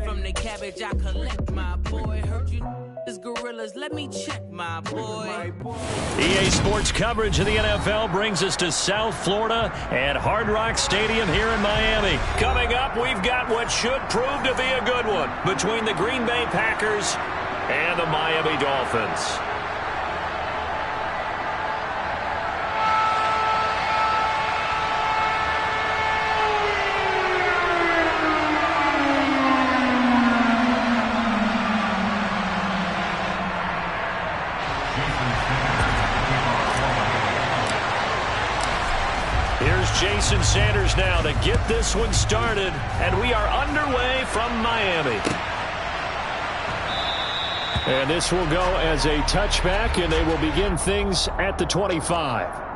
from the cabbage I collect, my boy. Heard you gorillas, let me check, my boy. EA Sports coverage of the NFL brings us to South Florida at Hard Rock Stadium here in Miami. Coming up, we've got what should prove to be a good one between the Green Bay Packers and the Miami Dolphins. Jason Sanders now to get this one started, and we are underway from Miami. And this will go as a touchback, and they will begin things at the 25.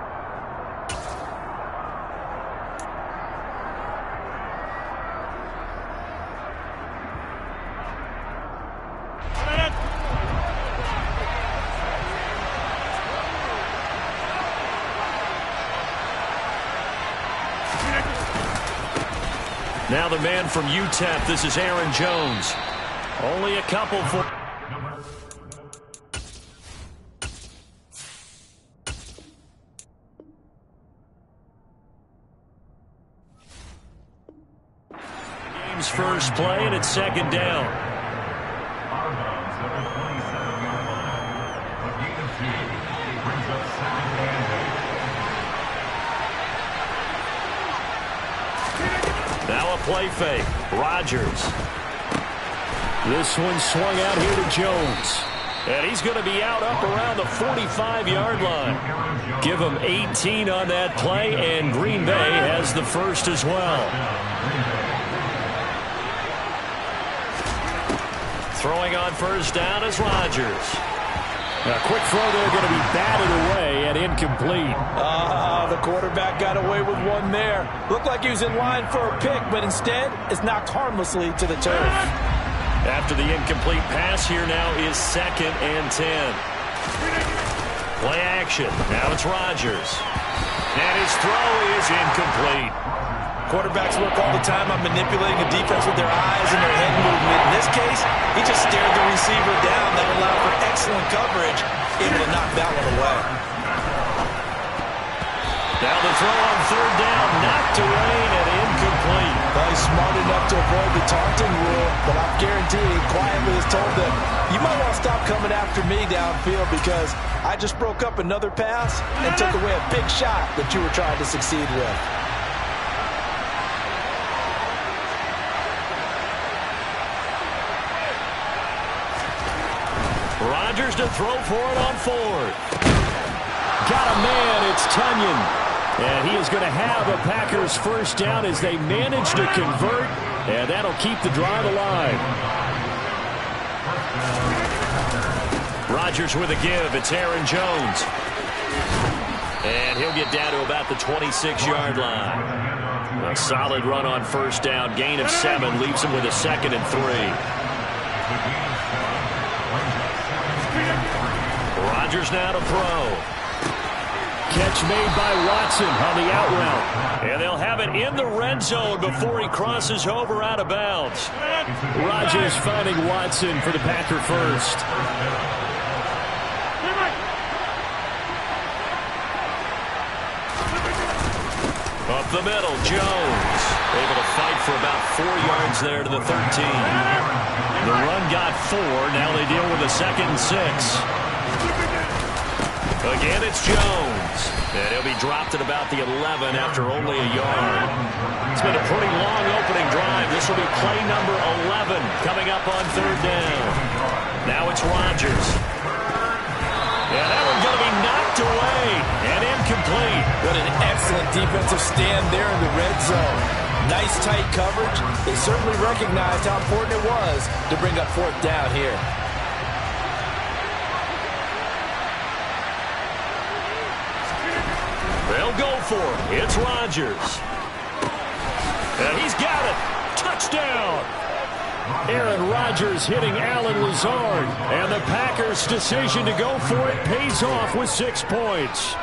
Now the man from UTEP, this is Aaron Jones. Only a couple for... Game's first play, and it's second down. Now a play fake. Rodgers. This one swung out here to Jones. And he's going to be out up around the 45-yard line. Give him 18 on that play, and Green Bay has the first as well. Throwing on first down is Rodgers. A quick throw there, going to be batted away and incomplete. The quarterback got away with one there. Looked like he was in line for a pick, but instead it's knocked harmlessly to the turf. After the incomplete pass, here now is 2nd and 10. Play action. Now it's Rodgers. And his throw is incomplete. Quarterbacks work all the time on manipulating a defense with their eyes and their head movement. In this case, he just stared the receiver down. That allowed for excellent coverage, able to knock that one away. Now the throw on third down, knocked away and incomplete. Well, he's smart enough to avoid the taunting rule, but I guarantee he quietly has told them, you might want to stop coming after me downfield because I just broke up another pass and took away a big shot that you were trying to succeed with. Rodgers to throw for it on fourth. Got a man, it's Tunyon. And he is going to have a Packers first down as they manage to convert, and that'll keep the drive alive. Rodgers with a give. It's Aaron Jones. And he'll get down to about the 26-yard line. A solid run on first down. Gain of 7 leaves him with a 2nd and 3. Rodgers now to throw. Catch made by Watson on the out route. And they'll have it in the red zone before he crosses over out of bounds. Rodgers finding Watson for the Packer first. Up the middle, Jones. Able to fight for about 4 yards there to the 13. The run got 4. Now they deal with a 2nd and 6. Again, it's Jones. And he'll be dropped at about the 11 after only a yard. It's been a pretty long opening drive. This will be play number 11 coming up on third down. Now it's Rodgers. And that one's going to be knocked away and incomplete. What an excellent defensive stand there in the red zone. Nice tight coverage. They certainly recognized how important it was to bring up fourth down here. They'll go for it. It's Rodgers. And he's got it. Touchdown. Aaron Rodgers hitting Allen Lazard. And the Packers' decision to go for it pays off with 6 points.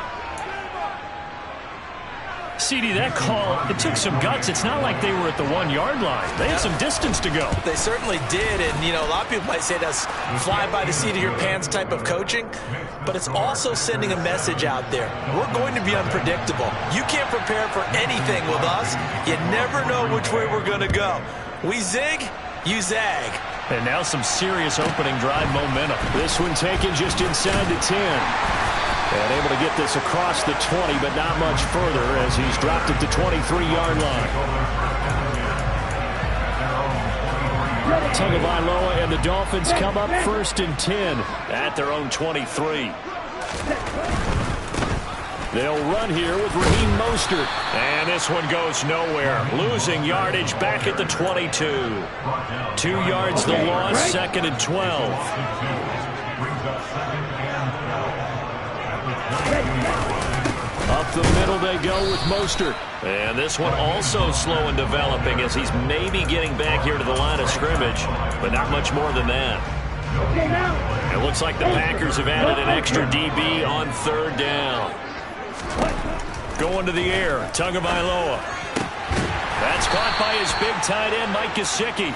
CD, that call, it took some guts. It's not like they were at the 1-yard line. They had some distance to go. They certainly did, and, you know, a lot of people might say that's fly by the seat of your pants type of coaching, but it's also sending a message out there. We're going to be unpredictable. You can't prepare for anything with us. You never know which way we're going to go. We zig, you zag. And now some serious opening drive momentum. This one taken just inside the 10. And able to get this across the 20, but not much further as he's dropped at the 23-yard line. Tagovailoa and the Dolphins come up 1st and 10 at their own 23. They'll run here with Raheem Mostert. And this one goes nowhere. Losing yardage back at the 22. 2 yards the loss, 2nd and 12. Up the middle they go with Mostert. And this one also slow in developing as he's maybe getting back here to the line of scrimmage, but not much more than that. It looks like the Packers have added an extra DB on 3rd down. Going to the air, Tagovailoa. That's caught by his big tight end, Mike Gesicki.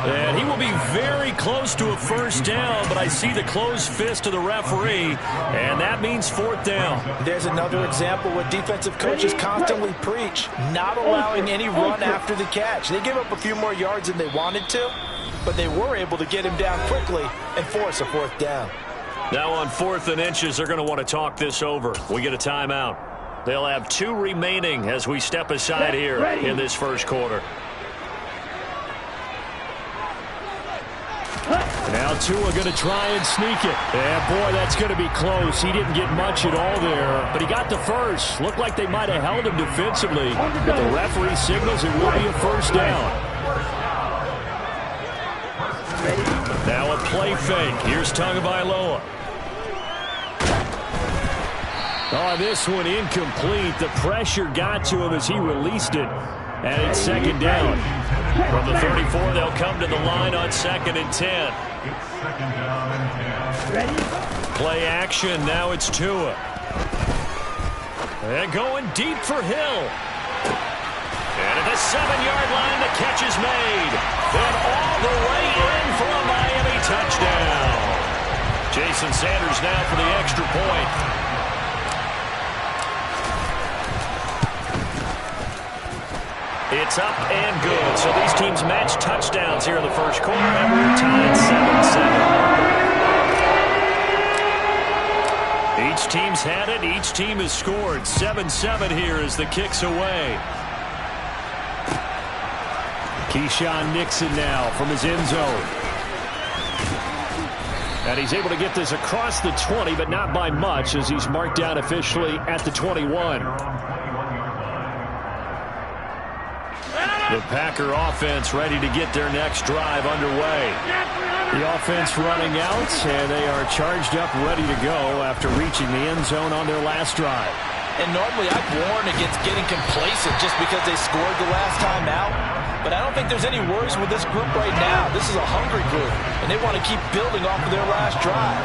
And he will be very close to a 1st down, but I see the closed fist of the referee, and that means 4th down. There's another example what defensive coaches constantly preach, not allowing any run after the catch. They gave up a few more yards than they wanted to, but they were able to get him down quickly and force a 4th down. Now on 4th and inches, they're going to want to talk this over. We get a timeout. They'll have 2 remaining as we step aside here in this 1st quarter. Now Tua going to try and sneak it. And boy, that's going to be close. He didn't get much at all there, but he got the first. Looked like they might have held him defensively, but the referee signals it will be a 1st down. Now a play fake. Here's Tagovailoa. Oh, this one incomplete. The pressure got to him as he released it. And it's 2nd down. From the 34, they'll come to the line on 2nd and 10. Play action. Now it's Tua. And going deep for Hill. And at the 7-yard line, the catch is made. Then all the way in for a Miami touchdown. Jason Sanders now for the extra point. It's up and good. So these teams match touchdowns here in the 1st quarter, and we're tied 7-7. Each team's had it. Each team has scored. 7-7 here as the kick's away. Keyshawn Nixon now from his end zone. And he's able to get this across the 20, but not by much as he's marked down officially at the 21. The Packer offense ready to get their next drive underway. The offense running out, and they are charged up, ready to go after reaching the end zone on their last drive. And normally I'd warn against getting complacent just because they scored the last time out. But I don't think there's any worries with this group right now. This is a hungry group, and they want to keep building off of their last drive.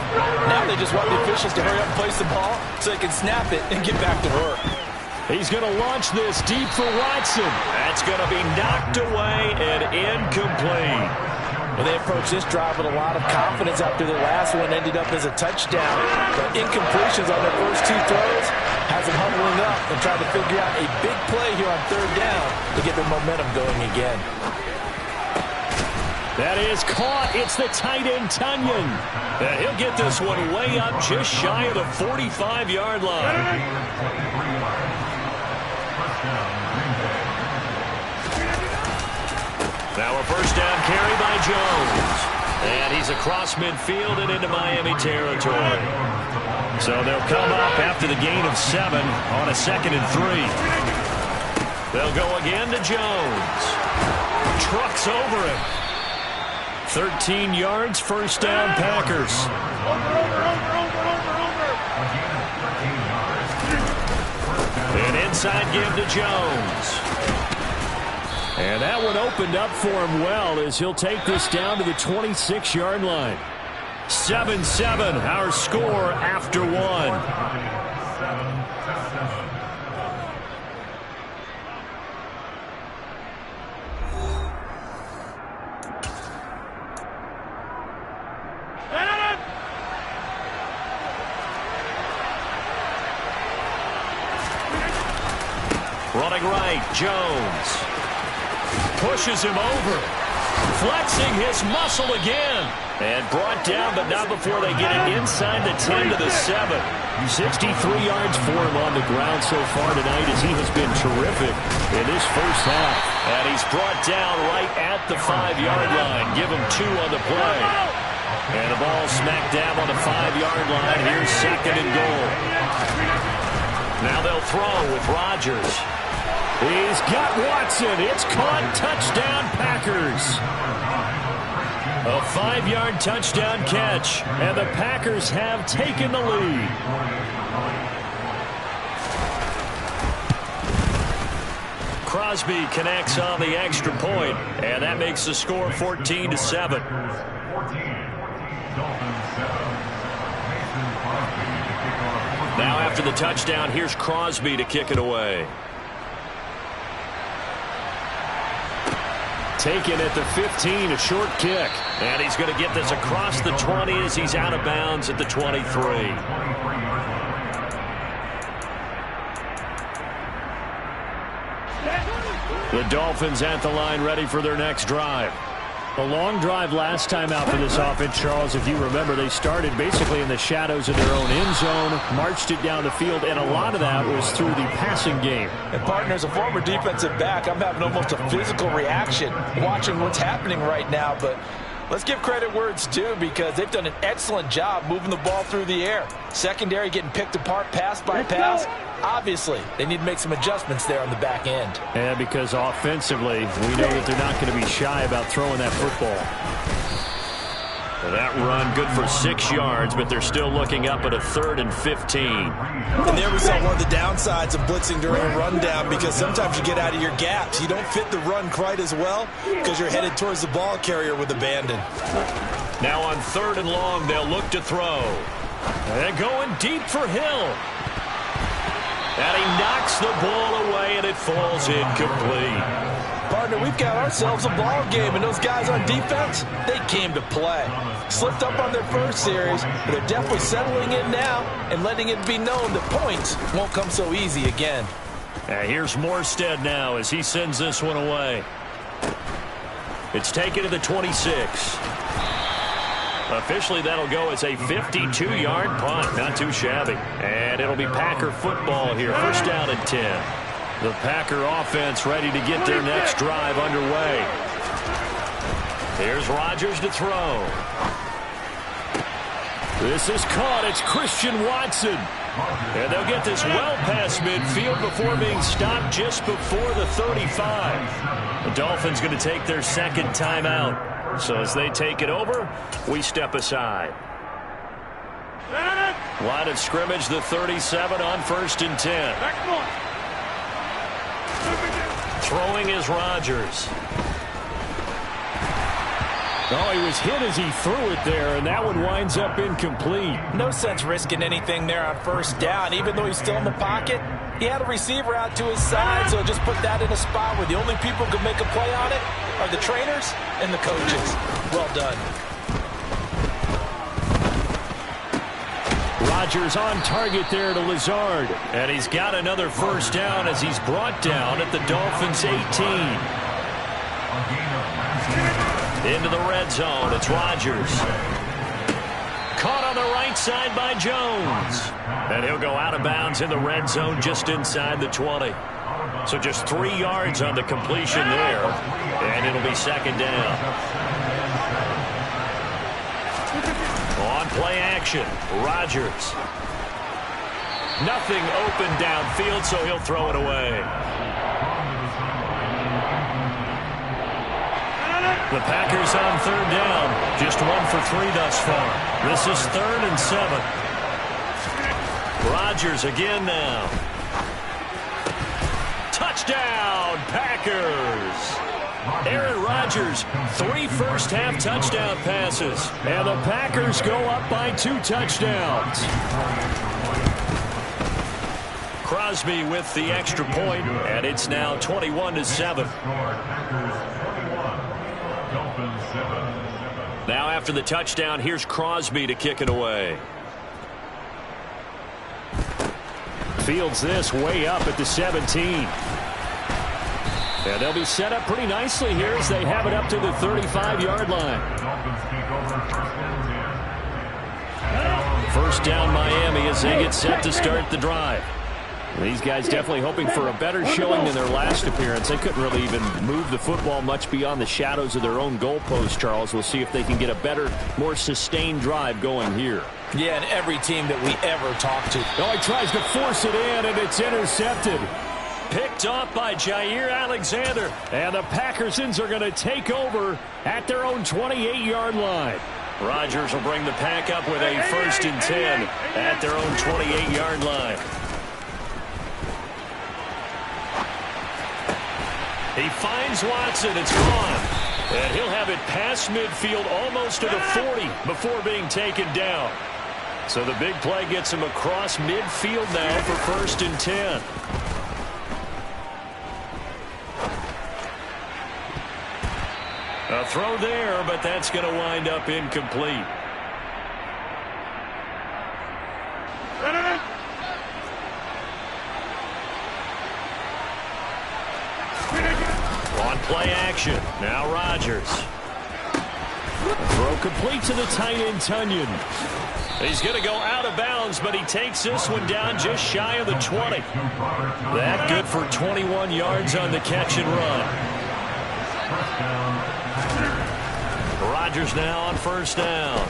Now they just want the officials to hurry up and place the ball so they can snap it and get back to work. He's going to launch this deep for Watson. That's going to be knocked away and incomplete. Well, they approached this drive with a lot of confidence after their last one ended up as a touchdown. But incompletions on their first 2 throws has them huddling up and trying to figure out a big play here on 3rd down to get their momentum going again. That is caught. It's the tight end, Tunyon. He'll get this one way up just shy of the 45-yard line. Now a 1st down carry by Jones. And he's across midfield and into Miami territory. So they'll come up after the gain of 7 on a 2nd and 3. They'll go again to Jones. Trucks over him. 13 yards, 1st down, Packers. An inside give to Jones. And that one opened up for him well as he'll take this down to the 26-yard line. 7-7, our score after 1. Going right, Jones. Pushes him over. Flexing his muscle again. And brought down, but not before they get it inside the 10 to the 7. 63 yards for him on the ground so far tonight as he has been terrific in this first half. And he's brought down right at the 5-yard line. Give him 2 on the play. And the ball smacked down on the 5-yard line. Here's 2nd and goal. Now they'll throw with Rodgers. He's got Watson. It's caught. Touchdown, Packers. A 5-yard touchdown catch, and the Packers have taken the lead. Crosby connects on the extra point, and that makes the score 14-7. Now after the touchdown, here's Crosby to kick it away. Taken at the 15, a short kick. And he's going to get this across the 20 as he's out of bounds at the 23. The Dolphins at the line ready for their next drive. A long drive last time out for this offense, Charles. If you remember, they started basically in the shadows of their own end zone, marched it down the field, and a lot of that was through the passing game. And, partner, as a former defensive back, I'm having almost a physical reaction watching what's happening right now. But let's give credit where it's due because they've done an excellent job moving the ball through the air. Secondary getting picked apart pass by pass. Obviously, they need to make some adjustments there on the back end. Yeah, because offensively, we know that they're not going to be shy about throwing that football. That run good for 6 yards, but they're still looking up at a 3rd and 15. And there we saw one of the downsides of blitzing during a rundown because sometimes you get out of your gaps. You don't fit the run quite as well because you're headed towards the ball carrier with abandon. Now on 3rd and long, they'll look to throw. They're going deep for Hill. And he knocks the ball away, and it falls incomplete. Partner, we've got ourselves a ball game, and those guys on defense, they came to play. Slipped up on their first series, but they're definitely settling in now and letting it be known that points won't come so easy again. Here's Morstead now as he sends this one away. It's taken to the 26. Officially, that'll go as a 52-yard punt. Not too shabby. And it'll be Packer football here. 1st down and 10. The Packer offense ready to get their next drive underway. Here's Rodgers to throw. This is caught. It's Christian Watson. And they'll get this well past midfield before being stopped just before the 35. The Dolphins going to take their 2nd timeout. So as they take it over, we step aside. Line of scrimmage, the 37 on 1st and 10. Throwing is Rodgers. Oh, he was hit as he threw it there, and that one winds up incomplete. No sense risking anything there on 1st down, even though he's still in the pocket. He had a receiver out to his side, so just put that in a spot where the only people who can make a play on it are the trainers and the coaches. Well done. Rodgers on target there to Lazard. And he's got another 1st down as he's brought down at the Dolphins' 18. Into the red zone, it's Rodgers. Caught on the right side by Jones. And he'll go out of bounds in the red zone just inside the 20. So just 3 yards on the completion there. And it'll be 2nd down. On play action, Rodgers. Nothing open downfield, so he'll throw it away. The Packers on 3rd down. Just 1 for 3 thus far. This is 3rd and 7. Rodgers again now. Touchdown, Packers. Aaron Rodgers, 3 first-half touchdown passes. And the Packers go up by 2 touchdowns. Crosby with the extra point, and it's now 21-7. Now after the touchdown, here's Crosby to kick it away. Fields this way up at the 17. And they'll be set up pretty nicely here as they have it up to the 35-yard line. First down Miami as they get set to start the drive. These guys definitely hoping for a better showing than their last appearance. They couldn't really even move the football much beyond the shadows of their own goalpost, Charles. We'll see if they can get a better, more sustained drive going here. Yeah, and every team that we ever talk to. Oh, he tries to force it in, and it's intercepted. Picked off by Jair Alexander. And the Packersons are going to take over at their own 28-yard line. Rodgers will bring the pack up with a 1st and 10 at their own 28-yard line. He finds Watson. It's gone. And he'll have it past midfield almost to the 40 before being taken down. So the big play gets him across midfield now for 1st and 10. A throw there, but that's going to wind up incomplete. On play action. Now Rodgers. Throw complete to the tight end, Tunyon. He's going to go out of bounds, but he takes this one down just shy of the 20. That good for 21 yards on the catch and run. Rodgers now on 1st down.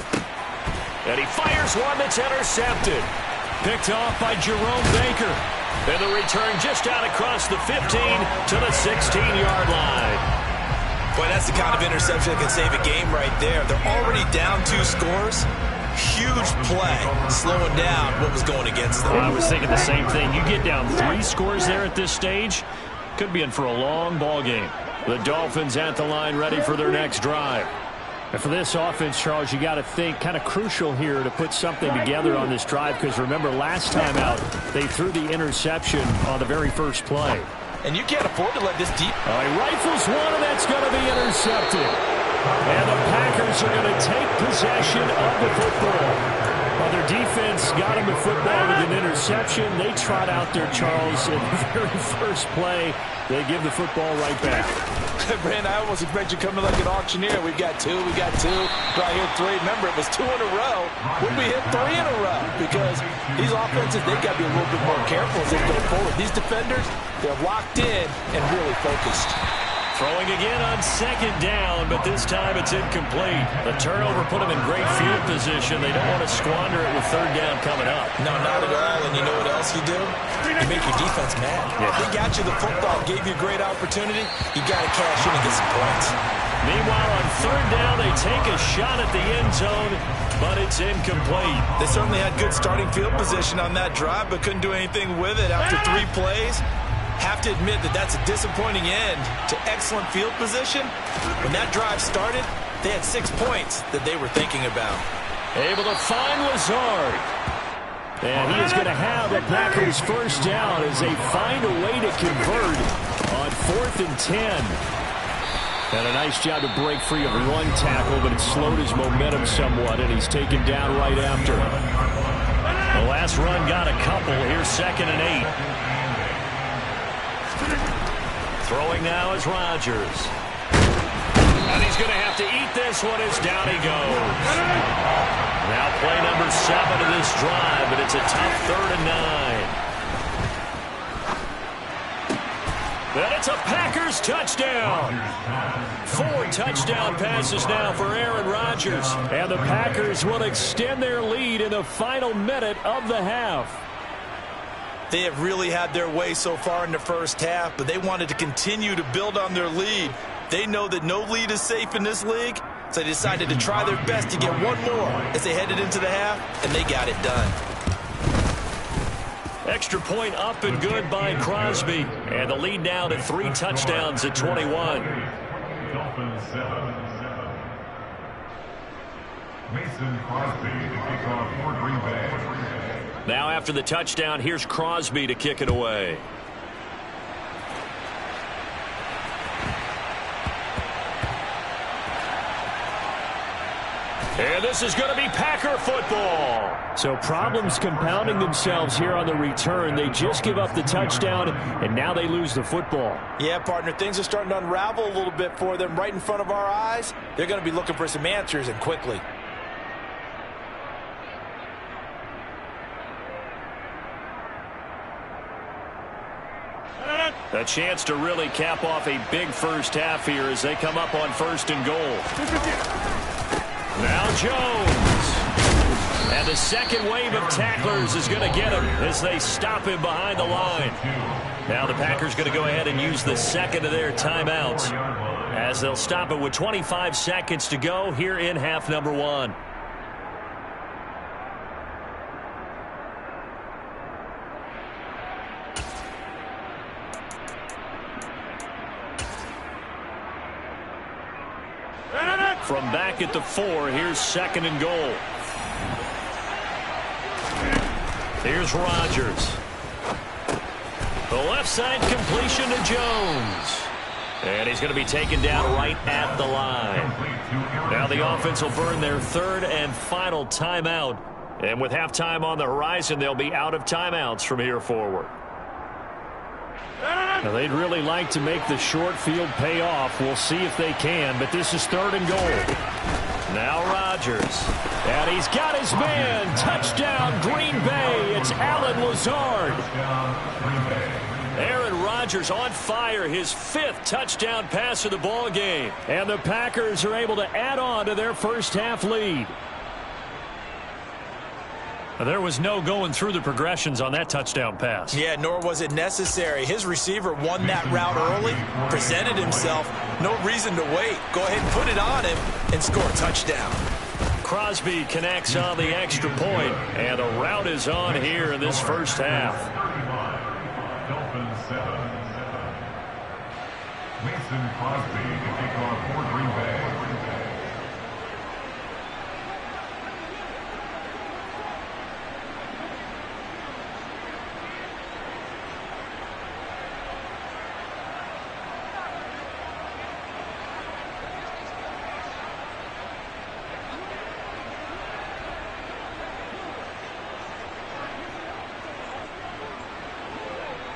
And he fires one that's intercepted. Picked off by Jerome Baker. And the return just out across the 15 to the 16-yard line. Boy, that's the kind of interception that can save a game right there. They're already down 2 scores. Huge play, slowing down what was going against them. I was thinking the same thing. You get down 3 scores there at this stage, could be in for a long ball game. The Dolphins at the line ready for their next drive. And for this offense, Charles, you got to think kind of crucial here to put something together on this drive, because remember last time out they threw the interception on the very first play. And you can't afford to let this deep. He rifles one, and that's going to be intercepted. And the Packers are going to take possession of the football. While their defense got him the football with an interception, they trot out there, Charles, in the very first play. They give the football right back. Brand, I almost expect you coming like an auctioneer. We've got 2, we got 2, right here 3. Remember, it was 2 in a row. When we hit 3 in a row, because these offenses, they got to be a little bit more careful as they go forward. These defenders, they're locked in and really focused. Throwing again on 2nd down, but this time it's incomplete. The turnover put them in great field position. They don't want to squander it with 3rd down coming up. No, not at all. And you know what else you do? You make your defense mad. Yeah. They got you the football, gave you a great opportunity. You got to cash in and get some points. Meanwhile, on 3rd down, they take a shot at the end zone, but it's incomplete. They certainly had good starting field position on that drive, but couldn't do anything with it after 3 plays. Have to admit that that's a disappointing end to excellent field position. When that drive started, they had 6 points that they were thinking about. Able to find Lazard. And he is going to have the Packers 1st down as they find a way to convert on 4th and 10. And a nice job to break free of one tackle, but it slowed his momentum somewhat, and he's taken down right after. The last run got a couple. Here's 2nd and 8. Throwing now is Rodgers. And he's going to have to eat this one as down he goes. Now play number 7 of this drive, but it's a tough 3rd and 9. And it's a Packers touchdown. 4 touchdown passes now for Aaron Rodgers. And the Packers will extend their lead in the final minute of the half. They have really had their way so far in the first half, but they wanted to continue to build on their lead. They know that no lead is safe in this league, so they decided to try their best to get one more as they headed into the half, and they got it done. Extra point up and good by Crosby. And the lead now to 3 touchdowns at 21. Dolphins 7. Mason Crosby to kick off for Green Bay. Now after the touchdown, here's Crosby to kick it away. And this is going to be Packer football. So problems compounding themselves here on the return. They just give up the touchdown, and now they lose the football. Yeah, partner, things are starting to unravel a little bit for them right in front of our eyes. They're going to be looking for some answers, and quickly. A chance to really cap off a big first half here as they come up on 1st and goal. Now Jones. And the second wave of tacklers is going to get him as they stop him behind the line. Now the Packers going to go ahead and use the second of their timeouts as they'll stop it with 25 seconds to go here in half number 1. From back at the 4, here's 2nd and goal. Here's Rodgers. The left side completion to Jones. And he's going to be taken down right at the line. Now the offense will burn their 3rd and final timeout. And with halftime on the horizon, they'll be out of timeouts from here forward. Now, they'd really like to make the short field pay off. We'll see if they can, but this is 3rd and goal. Now Rodgers. And he's got his man. Touchdown, Green Bay. It's Allen Lazard. Aaron Rodgers on fire, his 5th touchdown pass of the ball game. And the Packers are able to add on to their first half lead. There was no going through the progressions on that touchdown pass. Yeah, nor was it necessary. His receiver won that route early, presented himself. No reason to wait. Go ahead and put it on him and score a touchdown. Crosby connects on the extra point, and the route is on here in this first half. Dolphins 7. Mason Crosby to kick off for Green Bay.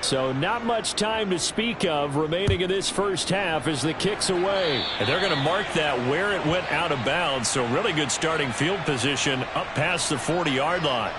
So not much time to speak of remaining in this first half as the kick's away. And they're going to mark that where it went out of bounds. So really good starting field position up past the 40-yard line.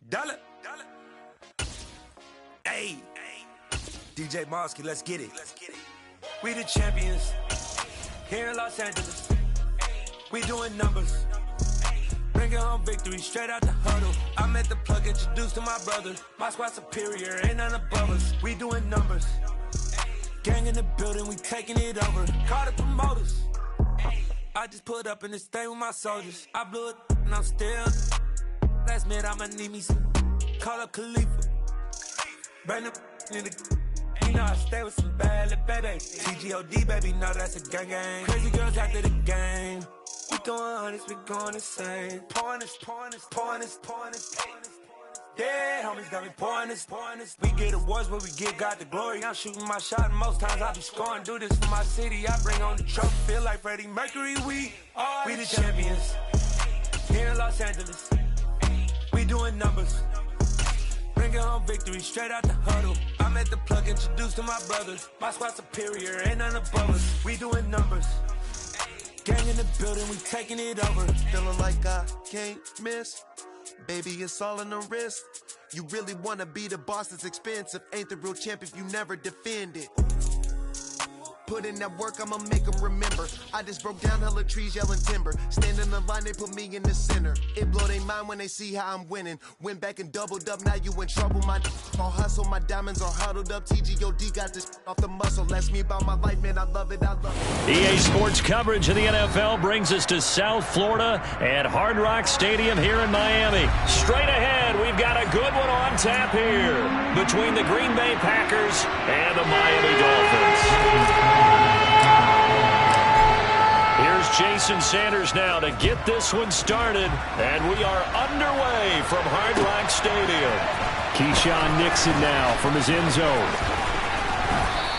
Dollar. Hey, DJ Mosky, let's get it. We the champions here in Los Angeles. We doing numbers. Bringing home victory straight out the huddle. I'm at the plug, introduced to my brother. My squad superior, ain't none above us. We doing numbers. Gang in the building, we taking it over. Call the promoters. I just put up in this thing with my soldiers. I blew it and I'm still. Last minute I'ma need me some. Call up Khalifa. Bring them in the. You know I stay with some bad little baby. TGOD baby, know that's a gang gang. Crazy girls after the game. We doing hundreds, we going insane. Pouring this. Yeah, homies got me pouring this. We get awards, but we give God the glory. I'm shooting my shot, and most times I be scoring. Do this for my city, I bring on the trophy. Feel like Freddie Mercury, we the champions. Here in Los Angeles, we doing numbers. Bringing home victory straight out the huddle. I'm at the plug, introduced to my brothers. My squad superior, ain't none above us. We doing numbers. Gang in the building, we taking it over. Feeling like I can't miss. Baby, it's all in the wrist. You really wanna be the boss, it's expensive. Ain't the real champ if you never defend it. Put in that work, I'ma make them remember. I just broke down hella trees, yelling timber. Stand in the line, they put me in the center. It blow their mind when they see how I'm winning. Went back and doubled up, now you in trouble. My all hustle, my diamonds are huddled up. TGOD got this off the muscle. Ask me about my life, man, I love it. EA Sports coverage of the NFL brings us to South Florida at Hard Rock Stadium here in Miami. Straight ahead, we've got a good one on tap here between the Green Bay Packers and the Miami Dolphins. Here's Jason Sanders now to get this one started, and we are underway from Hard Rock Stadium. Keyshawn Nixon now from his end zone.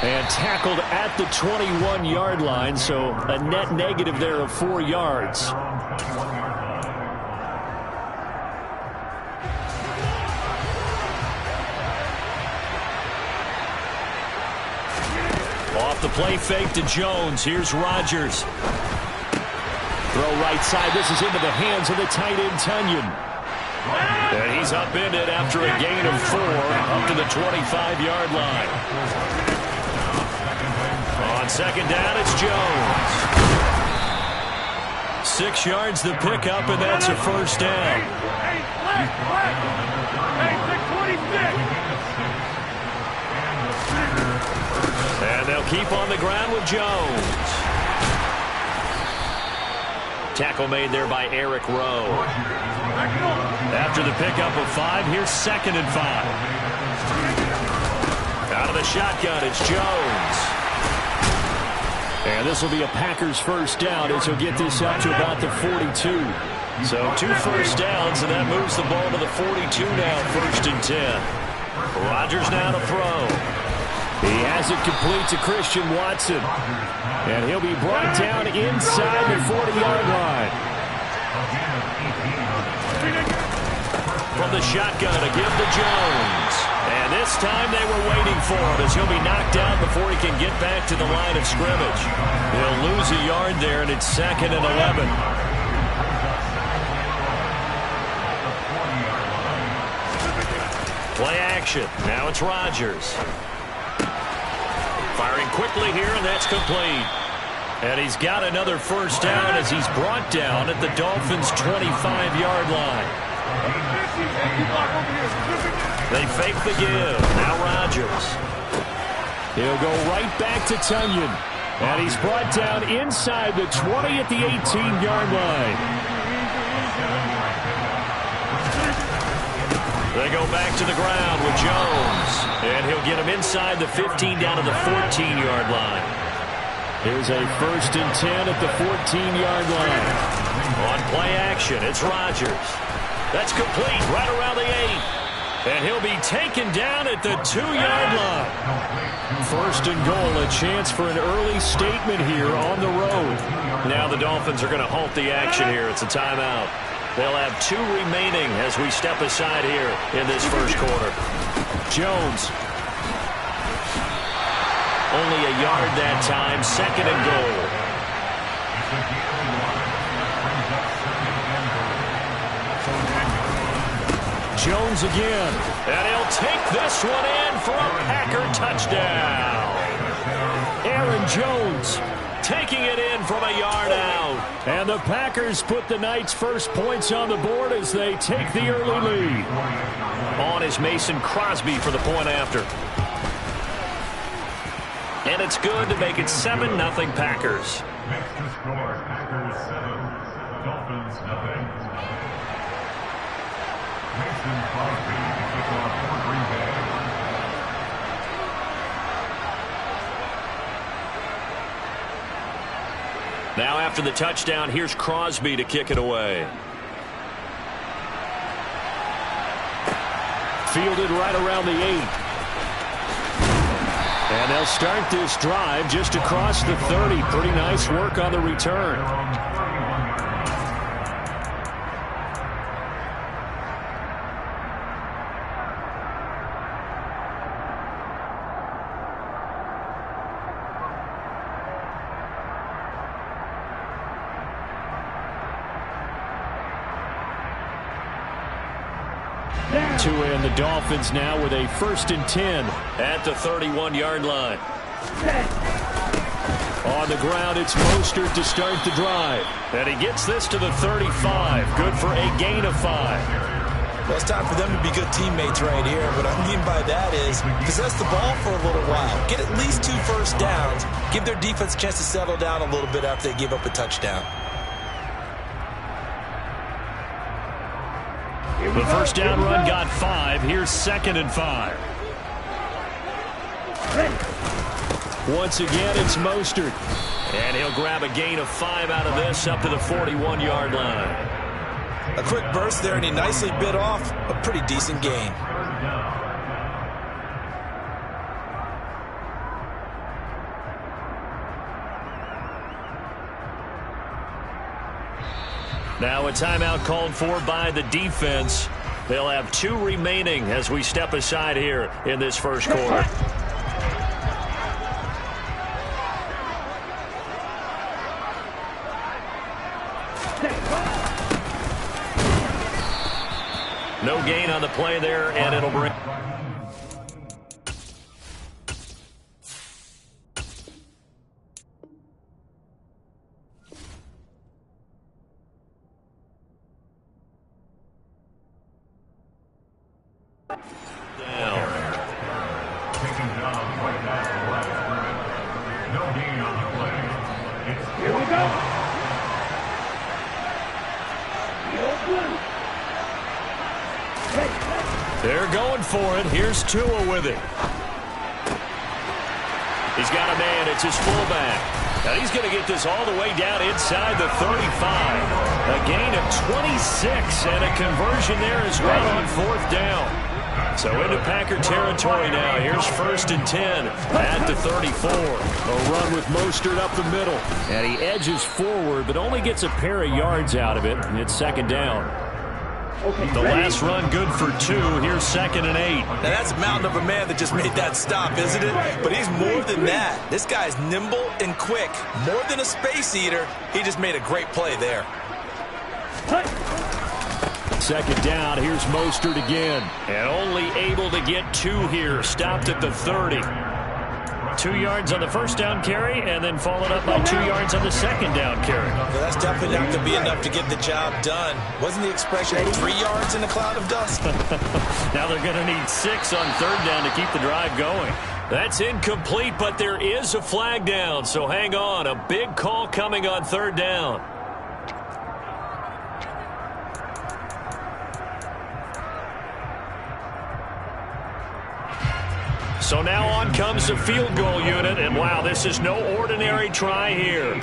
And tackled at the 21-yard line, so a net negative there of 4 yards. Off the play fake to Jones. Here's Rodgers. Throw right side. This is into the hands of the tight end, Tunyon. And he's upended after a gain of 4 up to the 25-yard line. On second down, it's Jones. 6 yards the pickup, and that's a first down. And they'll keep on the ground with Jones. Tackle made there by Eric Rowe. After the pickup of 5, here's 2nd and 5. Out of the shotgun, it's Jones. And this will be a Packers first down as he'll get this up to about the 42. So 2 first downs, and that moves the ball to the 42 now, 1st and 10. Rodgers now to throw. He has it complete to Christian Watson. And he'll be brought down inside the 40-yard line. From the shotgun to give to Jones. And this time they were waiting for him as he'll be knocked down before he can get back to the line of scrimmage. He'll lose a yard there, and it's 2nd and 11. Play action. Now it's Rodgers. Firing quickly here, and that's complete. And he's got another first down as he's brought down at the Dolphins' 25-yard line. They fake the give. Now Rodgers. He'll go right back to Tunyon. And he's brought down inside the 20 at the 18-yard line. They go back to the ground with Jones. And he'll get him inside the 15 down to the 14-yard line. Here's a 1st and 10 at the 14-yard line. On play action, it's Rodgers. That's complete right around the 8. And he'll be taken down at the 2-yard line. 1st and goal, a chance for an early statement here on the road. Now the Dolphins are going to halt the action here. It's a timeout. They'll have 2 remaining as we step aside here in this first quarter. Jones. Only a yard that time, 2nd and goal. Jones again. And he'll take this one in for a Packer touchdown. Aaron Jones taking it in from a yard out. And the Packers put the Knights' first points on the board as they take the early lead. On is Mason Crosby for the point after. And it's good to make it 7-0 Packers. Next to score, Packers 7, Dolphins 0. Mason Crosby to kick off for Green Bay. Now after the touchdown, here's Crosby to kick it away. Fielded right around the 8. And they'll start this drive just across the 30. Pretty nice work on the return. And the Dolphins now with a 1st and 10 at the 31-yard line. On the ground, it's Mostert to start the drive. And he gets this to the 35. Good for a gain of 5. Well, it's time for them to be good teammates right here. What I mean by that is possess the ball for a little while. Get at least 2 first downs. Give their defense a chance to settle down a little bit after they give up a touchdown. The first down run got 5. Here's 2nd and 5. Once again, it's Mostert. And he'll grab a gain of 5 out of this up to the 41-yard line. A quick burst there, and he nicely bit off a pretty decent gain. Now a timeout called for by the defense. They'll have 2 remaining as we step aside here in this first quarter. No gain on the play there, and it'll bring... They're going for it. Here's Tua with it. He's got a man. It's his fullback. Now he's going to get this all the way down inside the 35. A gain of 26 and a conversion there as well on 4th down. So into Packer territory now. Here's 1st and 10 at the 34. A run with Mostert up the middle. And he edges forward but only gets a pair of yards out of it. And it's 2nd down. The last run good for 2. Here's 2nd and 8. Now that's a mountain of a man that just made that stop, isn't it? But he's more than that. This guy's nimble and quick. More than a space eater. He just made a great play there. 2nd down. Here's Mostert again. And only able to get 2 here. Stopped at the 30. 2 yards on the first down carry, and then followed up by 2 yards on the 2nd down carry. Well, that's definitely not going to be enough to get the job done. Wasn't the expression 3 yards in a cloud of dust? Now they're going to need 6 on 3rd down to keep the drive going. That's incomplete, but there is a flag down, so hang on. A big call coming on 3rd down. So now on comes the field goal unit, and wow, this is no ordinary try here.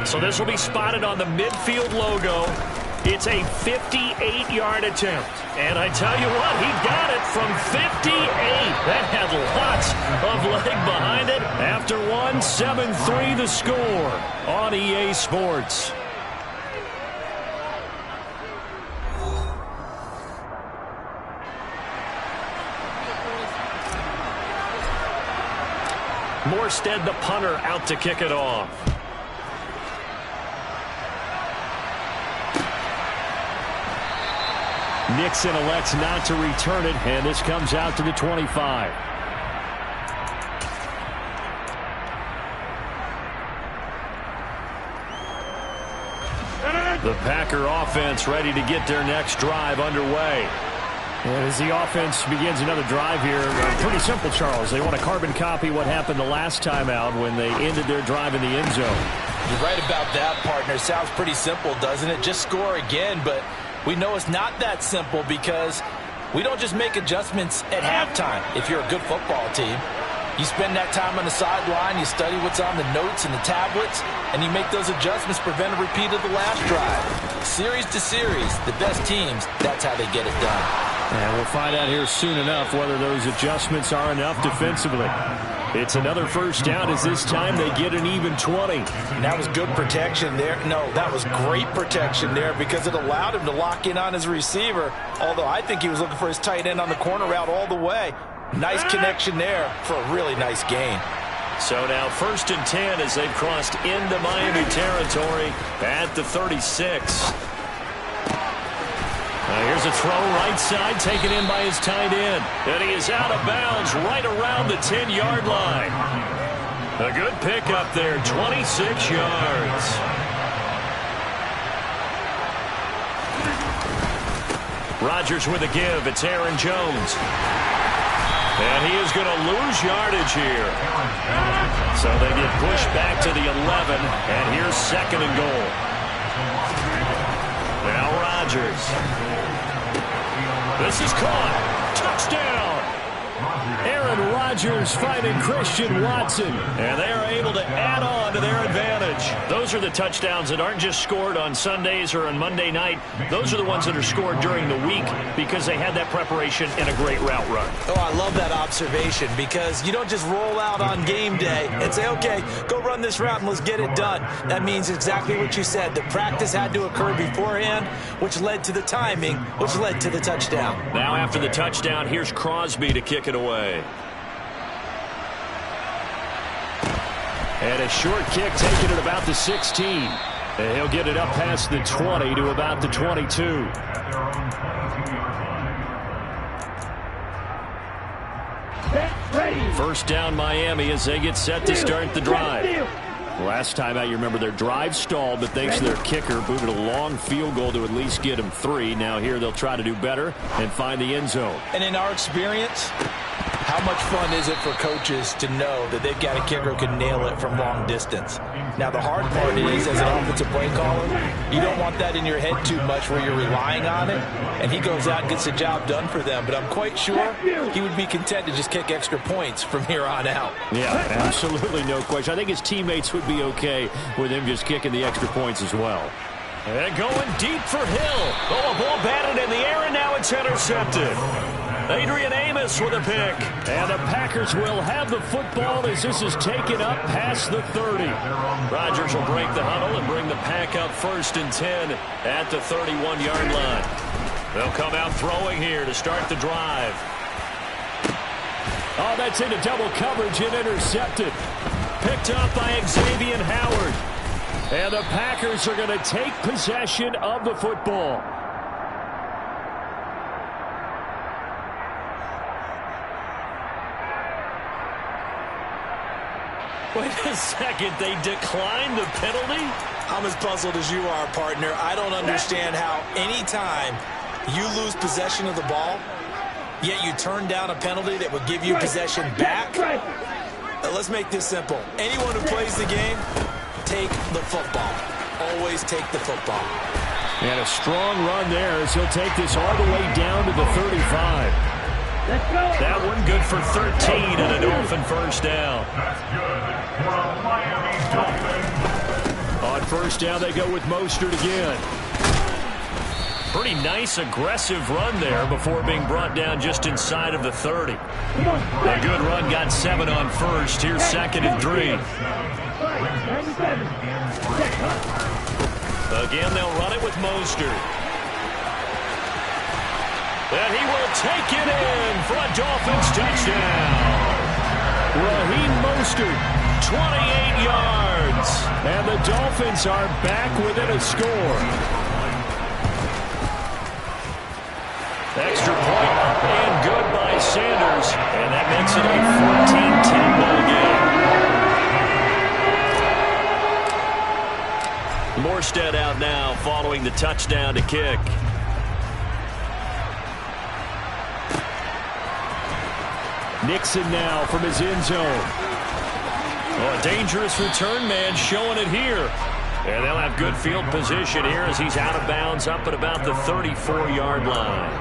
So this will be spotted on the midfield logo. It's a 58-yard attempt. And I tell you what, he got it from 58. That had lots of leg behind it. After one, 7-3 the score on EA Sports. Morstead, the punter, out to kick it off. Nixon elects not to return it, and this comes out to the 25. The Packer offense ready to get their next drive underway. And as the offense begins another drive here, pretty simple, Charles. They want to carbon copy what happened the last time out when they ended their drive in the end zone. You're right about that, partner. Sounds pretty simple, doesn't it? Just score again, but we know it's not that simple because we don't just make adjustments at halftime if you're a good football team. You spend that time on the sideline, you study what's on the notes and the tablets, and you make those adjustments, prevent a repeat of the last drive. Series to series, the best teams, that's how they get it done. And we'll find out here soon enough whether those adjustments are enough defensively. It's another first down as this time they get an even 20. And that was good protection there. No, that was great protection there because it allowed him to lock in on his receiver, although I think he was looking for his tight end on the corner route all the way. Nice connection there for a really nice gain. So now 1st and 10 as they've crossed into Miami territory at the 36. Here's a throw right side taken in by his tight end. And he is out of bounds right around the 10-yard line. A good pickup there, 26 yards. Rodgers with a give. It's Aaron Jones. And he is going to lose yardage here. So they get pushed back to the 11, and here's 2nd and goal. Now Rodgers. This is caught. Touchdown. Aaron Rodgers finding Christian Watson. And they are able to add on to their advantage. Those are the touchdowns that aren't just scored on Sundays or on Monday night. Those are the ones that are scored during the week because they had that preparation and a great route run. Oh, I love that observation because you don't just roll out on game day and say, okay, go run this route and let's get it done. That means exactly what you said. The practice had to occur beforehand, which led to the timing, which led to the touchdown. Now after the touchdown, here's Crosby to kick it away. And a short kick taken at about the 16. And he'll get it up past the 20 to about the 22. First down Miami as they get set to start the drive. Last time out, you remember their drive stalled, but thanks to their kicker, booted a long field goal to at least get them 3. Now here they'll try to do better and find the end zone. And in our experience, how much fun is it for coaches to know that they've got a kicker who can nail it from long distance? Now, the hard part is, as an offensive play caller, you don't want that in your head too much where you're relying on it, and he goes out and gets the job done for them. But I'm quite sure he would be content to just kick extra points from here on out. Yeah, absolutely no question. I think his teammates would be okay with him just kicking the extra points as well. And going deep for Hill. Oh, a ball batted in the air, and now it's intercepted. Adrian Amos with a pick. And the Packers will have the football as this is taken up past the 30. Rodgers will break the huddle and bring the Pack up 1st and 10 at the 31-yard line. They'll come out throwing here to start the drive. Oh, that's into double coverage and intercepted. Picked up by Xavier Howard. And the Packers are going to take possession of the football. Wait a second, they declined the penalty? I'm as puzzled as you are, partner. I don't understand how any time you lose possession of the ball, yet you turn down a penalty that would give you possession back. Let's make this simple. Anyone who plays the game, take the football. Always take the football. And a strong run there as he'll take this all the way down to the 35. That one good for 13 and a Dolphin first down. That's good for a Miami Dolphin. On first down, they go with Mostert again. Pretty nice, aggressive run there before being brought down just inside of the 30. A good run got 7 on first. Here's 2nd and 3. Again, they'll run it with Mostert. And he will take it in for a Dolphins touchdown. Raheem Mostert, 28 yards. And the Dolphins are back within a score. Extra point, and good by Sanders. And that makes it a 14-10 ball game. Morstead out now following the touchdown to kick. Nixon now from his end zone. Oh, a dangerous return man showing it here. And they'll have good field position here as he's out of bounds up at about the 34-yard line.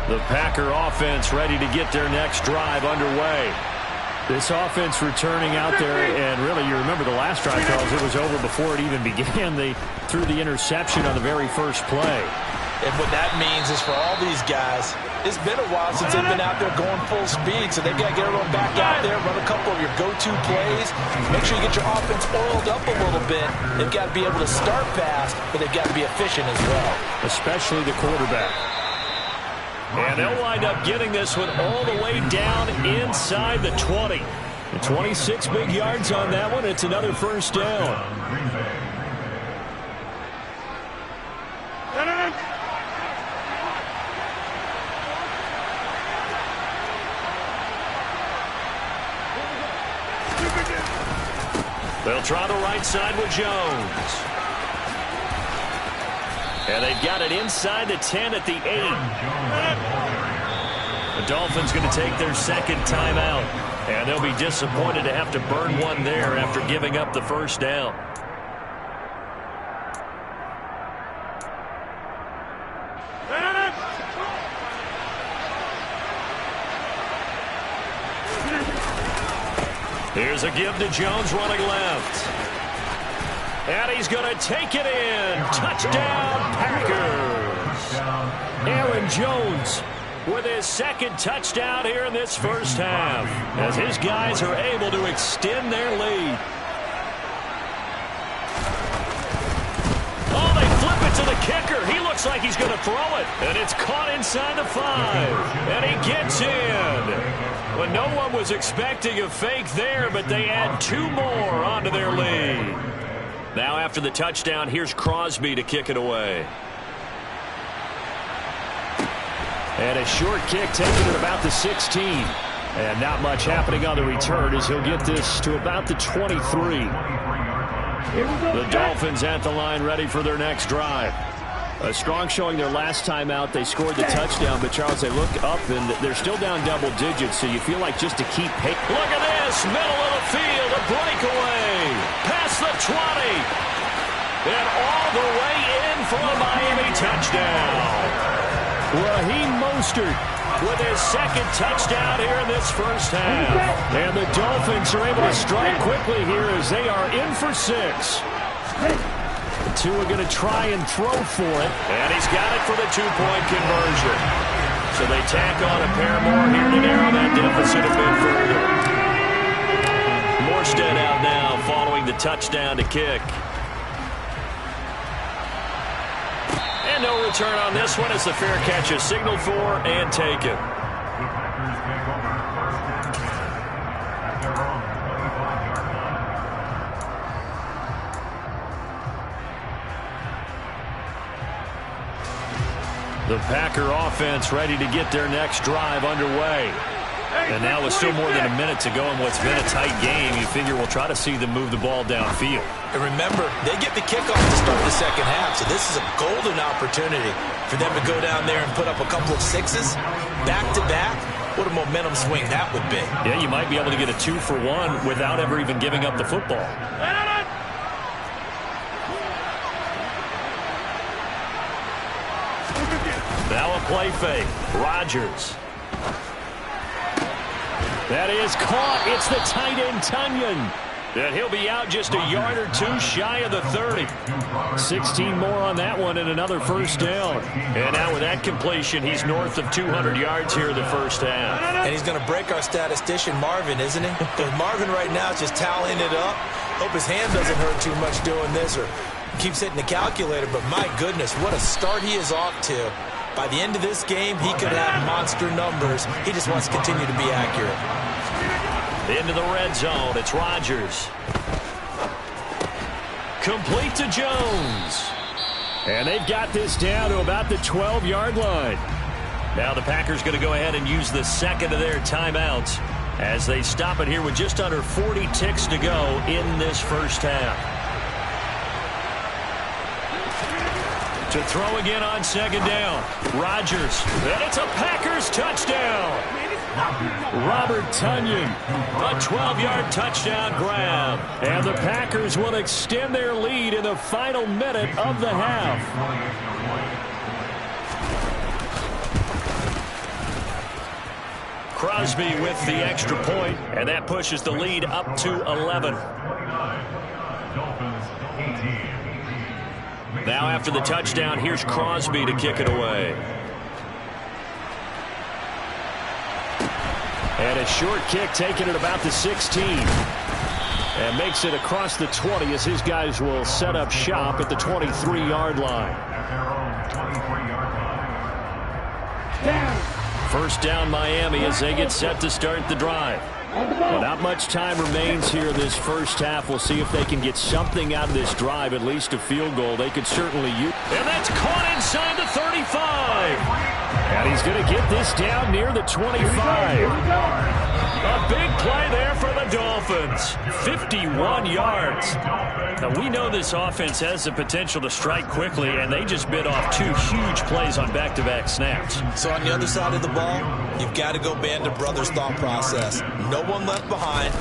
The Packer offense ready to get their next drive underway. This offense returning out there, and really you remember the last drive, Charles, it was over before it even began. They threw the interception on the very first play. And what that means is for all these guys, it's been a while since they've been out there going full speed, so they've got to get everyone back out there, run a couple of your go-to plays, make sure you get your offense oiled up a little bit. They've got to be able to start fast, but they've got to be efficient as well. Especially the quarterback. And they'll wind up getting this one all the way down inside the 20. 26 big yards on that one. It's another first down. They'll try the right side with Jones. And they've got it inside the 10 at the 8. The Dolphins going to take their second timeout. And they'll be disappointed to have to burn one there after giving up the first down. Here's a give to Jones running left. And he's going to take it in. Touchdown, Packers. Aaron Jones with his second touchdown here in this first half, as his guys are able to extend their lead. Oh, they flip it to the kicker. He looks like he's going to throw it. And it's caught inside the 5. And he gets in. But no one was expecting a fake there, but they add 2 more onto their lead. Now after the touchdown, here's Crosby to kick it away. And a short kick taken at about the 16. And not much happening on the return as he'll get this to about the 23. The Dolphins at the line ready for their next drive. A strong showing their last time out. They scored the touchdown, but Charles, they look up and they're still down double digits, so you feel like just to keep pace. Look at this, middle of the field, a breakaway, past the 20, and all the way in for a Miami touchdown. Raheem Mostert with his second touchdown here in this first half. And the Dolphins are able to strike quickly here as they are in for 6. Two are going to try and throw for it. And he's got it for the 2-point conversion. So they tack on a pair more here to narrow that deficit a bit further. Morstead out now following the touchdown to kick. And no return on this one as the fair catch is signaled for and taken. The Packer offense ready to get their next drive underway. And now with still more than a minute to go in what's been a tight game, you figure we'll try to see them move the ball downfield. And remember, they get the kickoff to start the second half, so this is a golden opportunity for them to go down there and put up a couple of 6s back-to-back. What a momentum swing that would be. Yeah, you might be able to get a 2-for-1 without ever even giving up the football. Now a play fake. Rodgers. That is caught. It's the tight end, Tunyon. And he'll be out just a yard or 2 shy of the 30. 16 more on that one and another first down. And now with that completion, he's north of 200 yards here in the first half. And he's going to break our statistician, Marvin, isn't he? Because Marvin right now is just tallying it up. Hope his hand doesn't hurt too much doing this or keeps hitting the calculator. But my goodness, what a start he is off to. By the end of this game, he could have monster numbers. He just wants to continue to be accurate. Into the red zone, it's Rodgers. Complete to Jones. And they've got this down to about the 12-yard line. Now the Packers going to go ahead and use the second of their timeouts as they stop it here with just under 40 ticks to go in this first half. To throw again on second down. Rodgers. And it's a Packers touchdown. Robert Tonyan. A 12-yard touchdown grab. And the Packers will extend their lead in the final minute of the half. Crosby with the extra point, and that pushes the lead up to 11. Now after the touchdown, here's Crosby to kick it away. And a short kick taken at about the 16. And makes it across the 20 as his guys will set up shop at the 23-yard line. First down Miami as they get set to start the drive. Well, not much time remains here in this first half. We'll see if they can get something out of this drive, at least a field goal. They could certainly use. And that's caught inside the 35. And he's going to get this down near the 25. A big play there for the Dolphins. 51 yards. Now, we know this offense has the potential to strike quickly, and they just bit off two huge plays on back-to-back snaps. So on the other side of the ball, you've got to go Band of Brothers thought process. No one left behind,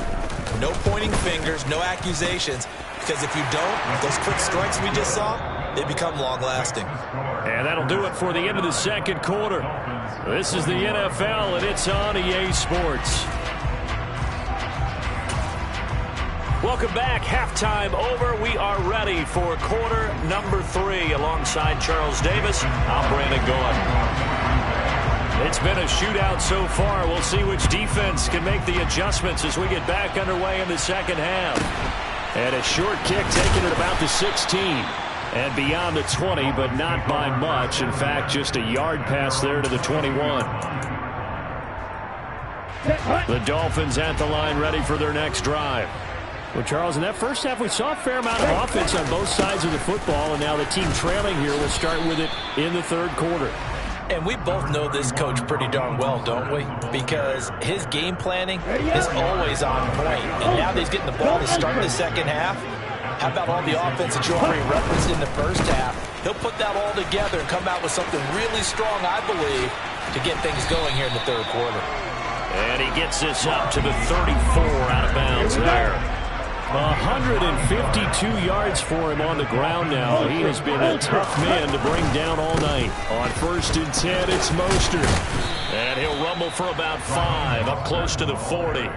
no pointing fingers, no accusations, because if you don't, those quick strikes we just saw, they become long-lasting. And that'll do it for the end of the second quarter. This is the NFL, and it's on EA Sports. Welcome back. Halftime over. We are ready for quarter number 3. Alongside Charles Davis, I'm Brandon Gaudin. It's been a shootout so far. We'll see which defense can make the adjustments as we get back underway in the second half. And a short kick taken at about the 16. And beyond the 20, but not by much. In fact, just a yard pass there to the 21. The Dolphins at the line ready for their next drive. Well, Charles, in that first half, we saw a fair amount of offense on both sides of the football, and now the team trailing here will start with it in the third quarter. And we both know this coach pretty darn well, don't we? Because his game planning is always on point. And now that he's getting the ball to start the second half, how about all the offense that you already referenced in the first half? He'll put that all together and come out with something really strong, I believe, to get things going here in the third quarter. And he gets this up to the 34 out of bounds there. 152 yards for him on the ground now. He has been a tough man to bring down all night. On 1st and 10, it's Mostert. And he'll rumble for about 5, up close to the 40.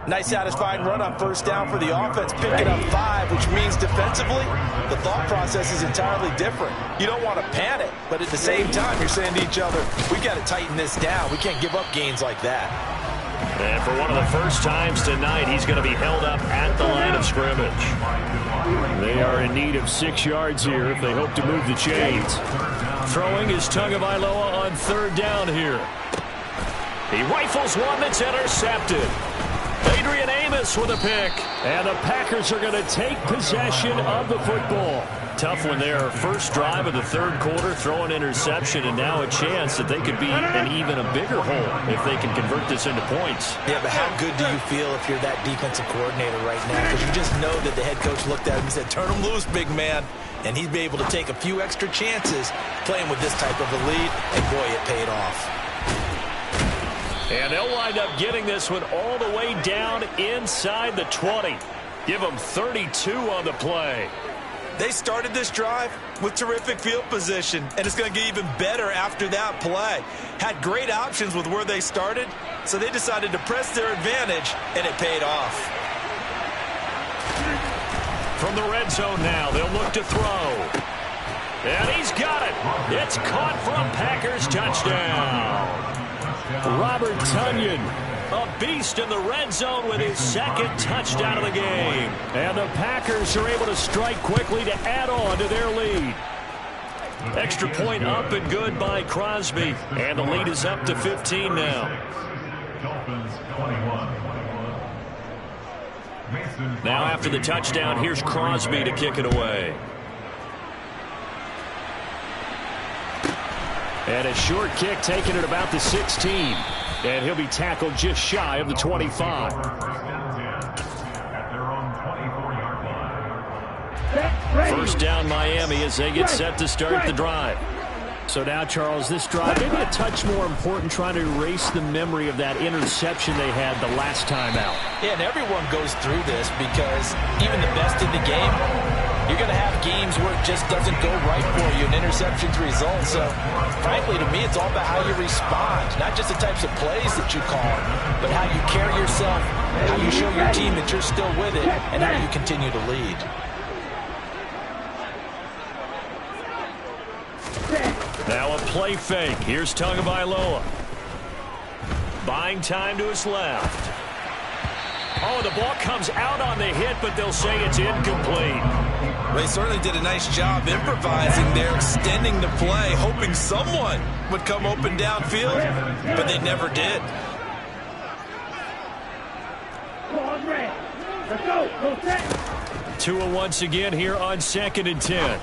Nice satisfying run on first down for the offense, picking up 5, which means defensively, the thought process is entirely different. You don't want to panic, but at the same time, you're saying to each other, we got to tighten this down. We can't give up gains like that. And for one of the first times tonight, he's going to be held up at the line of scrimmage. They are in need of 6 yards here if they hope to move the chains. Throwing is Tagovailoa on third down here. He rifles one that's intercepted. Adrian Amos with a pick. And the Packers are going to take possession of the football. Tough one there. First drive of the third quarter, throw an interception, and now a chance that they could be in even a bigger hole if they can convert this into points. Yeah, but how good do you feel if you're that defensive coordinator right now? Because you just know that the head coach looked at him and said, turn him loose, big man. And he'd be able to take a few extra chances playing with this type of a lead, and boy, it paid off. And they'll wind up getting this one all the way down inside the 20. Give them 32 on the play. They started this drive with terrific field position, and it's going to get even better after that play. Had great options with where they started, so they decided to press their advantage, and it paid off. From the red zone now, they'll look to throw. And he's got it. It's caught from Packers touchdown. Robert Tonyan, a beast in the red zone with his second touchdown of the game. And the Packers are able to strike quickly to add on to their lead. Extra point up and good by Crosby. And the lead is up to 15 now. Now after the touchdown, here's Crosby to kick it away. And a short kick taken at about the 16. And he'll be tackled just shy of the 25. First down Miami as they get set to start the drive. So now, Charles, this drive maybe a touch more important, trying to erase the memory of that interception they had the last time out. Yeah, and everyone goes through this because even the best in the game, you're going to have games where it just doesn't go right for you, and interceptions result. So, frankly, to me, it's all about how you respond, not just the types of plays that you call, but how you carry yourself, how you show your team that you're still with it, and how you continue to lead. Now a play fake. Here's Tagovailoa. Buying time to his left. Oh, the ball comes out on the hit, but they'll say it's incomplete. They certainly did a nice job improvising there, extending the play, hoping someone would come open downfield, but they never did. Let's go. Tua once again here on 2nd and 10.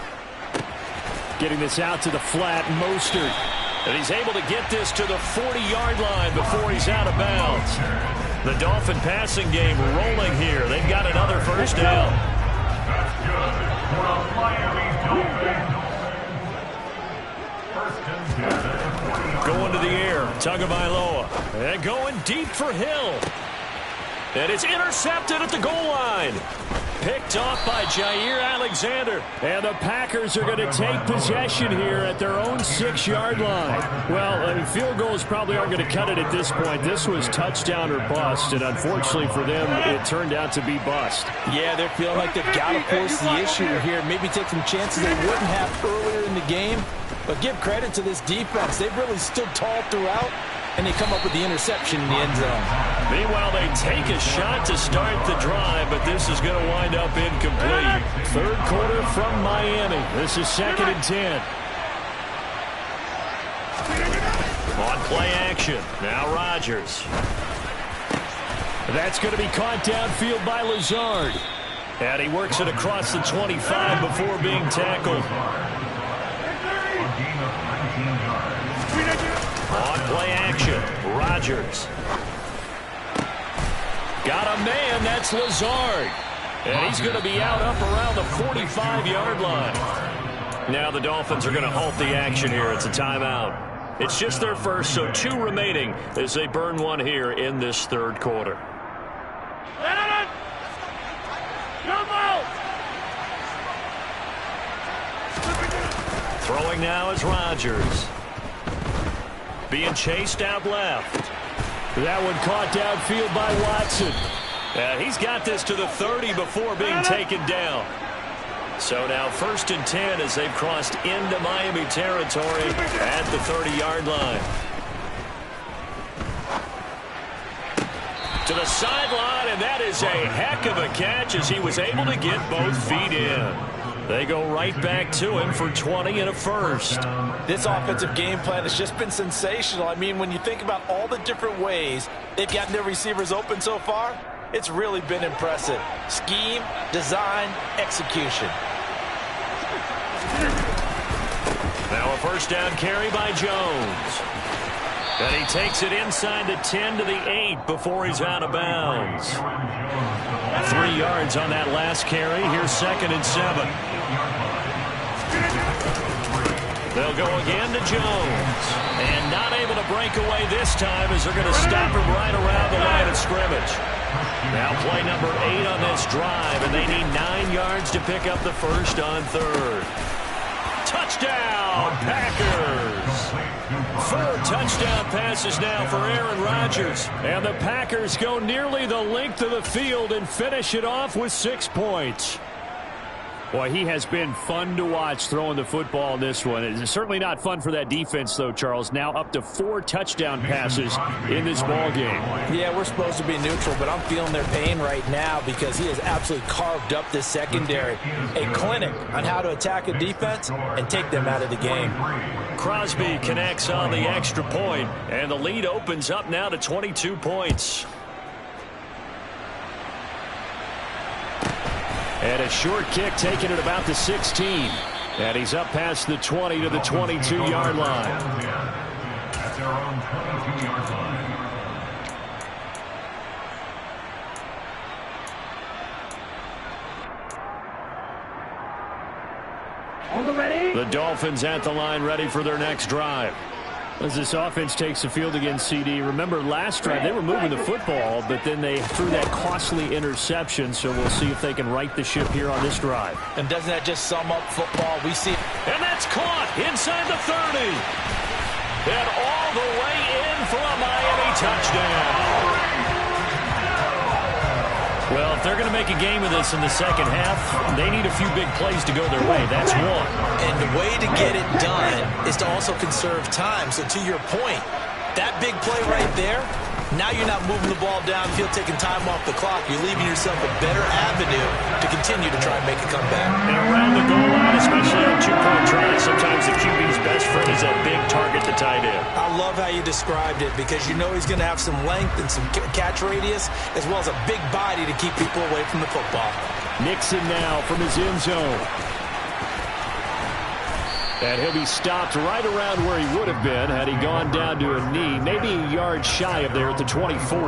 Getting this out to the flat, Mostert. And he's able to get this to the 40-yard line before he's out of bounds. The Dolphin passing game rolling here. They've got another first down. That's good for the Miami Dolphins. Going to the air, Tagovailoa. And going deep for Hill. And it's intercepted at the goal line. Picked off by Jair Alexander. And the Packers are going to take possession here at their own 6-yard line. Well, field goals probably aren't going to cut it at this point. This was touchdown or bust, and unfortunately for them, it turned out to be bust. Yeah, they're feeling like they've got to force the issue here. Maybe take some chances they wouldn't have earlier in the game. But give credit to this defense. They've really stood tall throughout, and they come up with the interception in the end zone. Meanwhile, they take a shot to start the drive, but this is going to wind up incomplete. Third quarter from Miami. This is 2nd and 10. On play action. Now Rodgers. That's going to be caught downfield by Lazard. And he works it across the 25 before being tackled. On play action, Rodgers. Got a man, that's Lazard. And he's going to be out up around the 45-yard line. Now the Dolphins are going to halt the action here. It's a timeout. It's just their first, so 2 remaining as they burn one here in this third quarter. Throwing now is Rodgers. Being chased out left. That one caught downfield by Watson. He's got this to the 30 before being taken down. So now 1st and 10 as they've crossed into Miami territory at the 30-yard line. To the sideline, and that is a heck of a catch as he was able to get both feet in. They go right back to him for 20 and a first. This offensive game plan has just been sensational. I mean, when you think about all the different ways they've gotten their receivers open so far, it's really been impressive. Scheme, design, execution. Now a first down carry by Jones. And he takes it inside the 10 to the 8 before he's out of bounds. 3 yards on that last carry. Here's 2nd and 7. They'll go again to Jones. And not able to break away this time as they're going to stop him right around the line of scrimmage. Now play number 8 on this drive, and they need 9 yards to pick up the first on third. Touchdown, Packers! 4 touchdown passes now for Aaron Rodgers. And the Packers go nearly the length of the field and finish it off with 6 points. Boy, he has been fun to watch throwing the football in this one. It's certainly not fun for that defense, though, Charles. Now up to 4 touchdown passes in this ball game. Yeah, we're supposed to be neutral, but I'm feeling their pain right now because he has absolutely carved up this secondary. A clinic on how to attack a defense and take them out of the game. Crosby connects on the extra point, and the lead opens up now to 22 points. And a short kick taken at about the 16. And he's up past the 20 to the 22-yard line. At their own 22-yard line. The Dolphins at the line, ready for their next drive. As this offense takes the field against CD, remember last drive they were moving the football, but then they threw that costly interception, so we'll see if they can right the ship here on this drive. And doesn't that just sum up football? We see, and that's caught inside the 30. And all the way in for a Miami touchdown. Well, if they're going to make a game of this in the second half, they need a few big plays to go their way. That's one. and the way to get it done is to also conserve time. So to your point, that big play right there, now you're not moving the ball downfield, taking time off the clock. You're leaving yourself a better avenue to continue to try and make a comeback. And around the goal line, especially on two-point tries, sometimes the QB's best friend is a big target, the tight end. I love how you described it because you know he's going to have some length and some catch radius as well as a big body to keep people away from the football. Nixon now from his end zone. And he'll be stopped right around where he would have been had he gone down to a knee, maybe a yard shy of there at the 24.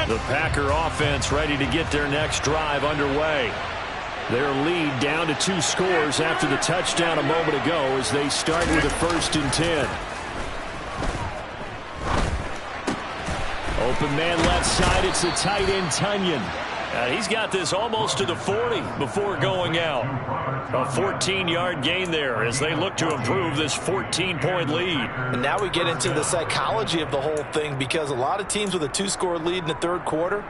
The Packer offense ready to get their next drive underway. Their lead down to 2 scores after the touchdown a moment ago as they start with a 1st and 10. Open man left side, it's the tight end Tunyon. He's got this almost to the 40 before going out. A 14-yard gain there as they look to improve this 14-point lead. And now we get into the psychology of the whole thing because a lot of teams with a 2-score lead in the third quarter,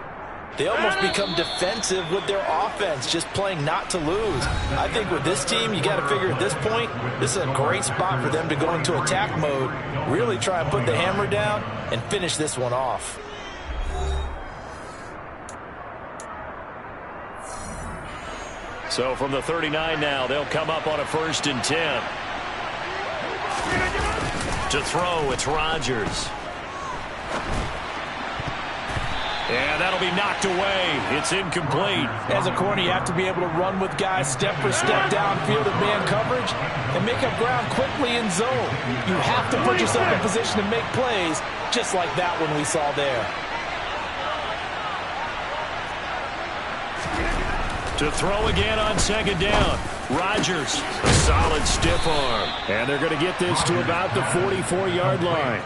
they almost become defensive with their offense, just playing not to lose. I think with this team, you got to figure at this point, this is a great spot for them to go into attack mode, really try and put the hammer down and finish this one off. So from the 39 now, they'll come up on a 1st and 10. To throw, it's Rodgers. And that'll be knocked away. It's incomplete. As a corner, you have to be able to run with guys step for step downfield in man coverage and make up ground quickly in zone. You have to put yourself in position to make plays just like that one we saw there. To throw again on 2nd down. Rodgers, a solid stiff arm. And they're going to get this to about the 44-yard line.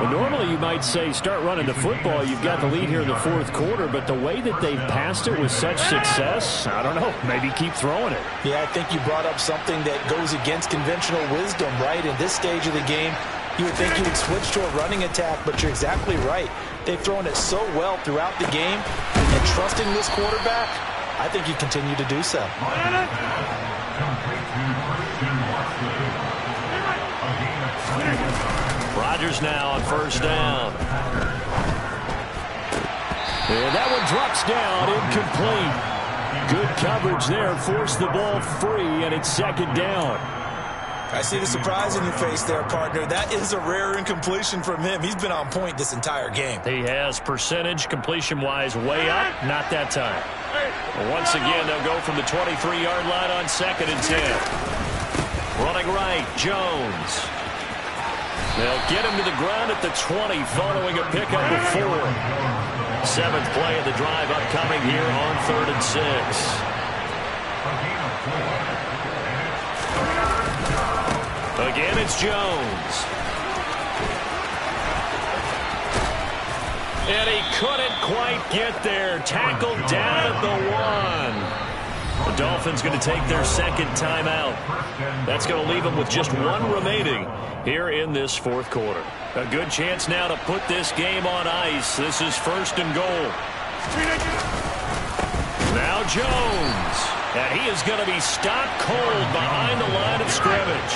Well, normally you might say start running the football. You've got the lead here in the 4th quarter, but the way that they've passed it with such success, I don't know, maybe keep throwing it. Yeah, I think you brought up something that goes against conventional wisdom, right? In this stage of the game, you would think you would switch to a running attack, but you're exactly right. They've thrown it so well throughout the game, and trusting this quarterback, I think you continue to do so. Rodgers now on 1st down. And that one drops down, incomplete. Good coverage there, forced the ball free, and it's 2nd down. I see the surprise in your face there, partner. That is a rare incompletion from him. He's been on point this entire game. He has percentage completion-wise way up. Not that time. Once again, they'll go from the 23-yard line on 2nd and 10. Running right, Jones. They'll get him to the ground at the 20 following a pickup of 4. 7th play of the drive upcoming here on 3rd and 6. Again, it's Jones. And he couldn't quite get there. Tackled down at the 1. The Dolphins going to take their 2nd timeout. That's going to leave them with just 1 remaining here in this 4th quarter. A good chance now to put this game on ice. This is 1st and goal. Now Jones. And he is going to be stopped cold behind the line of scrimmage.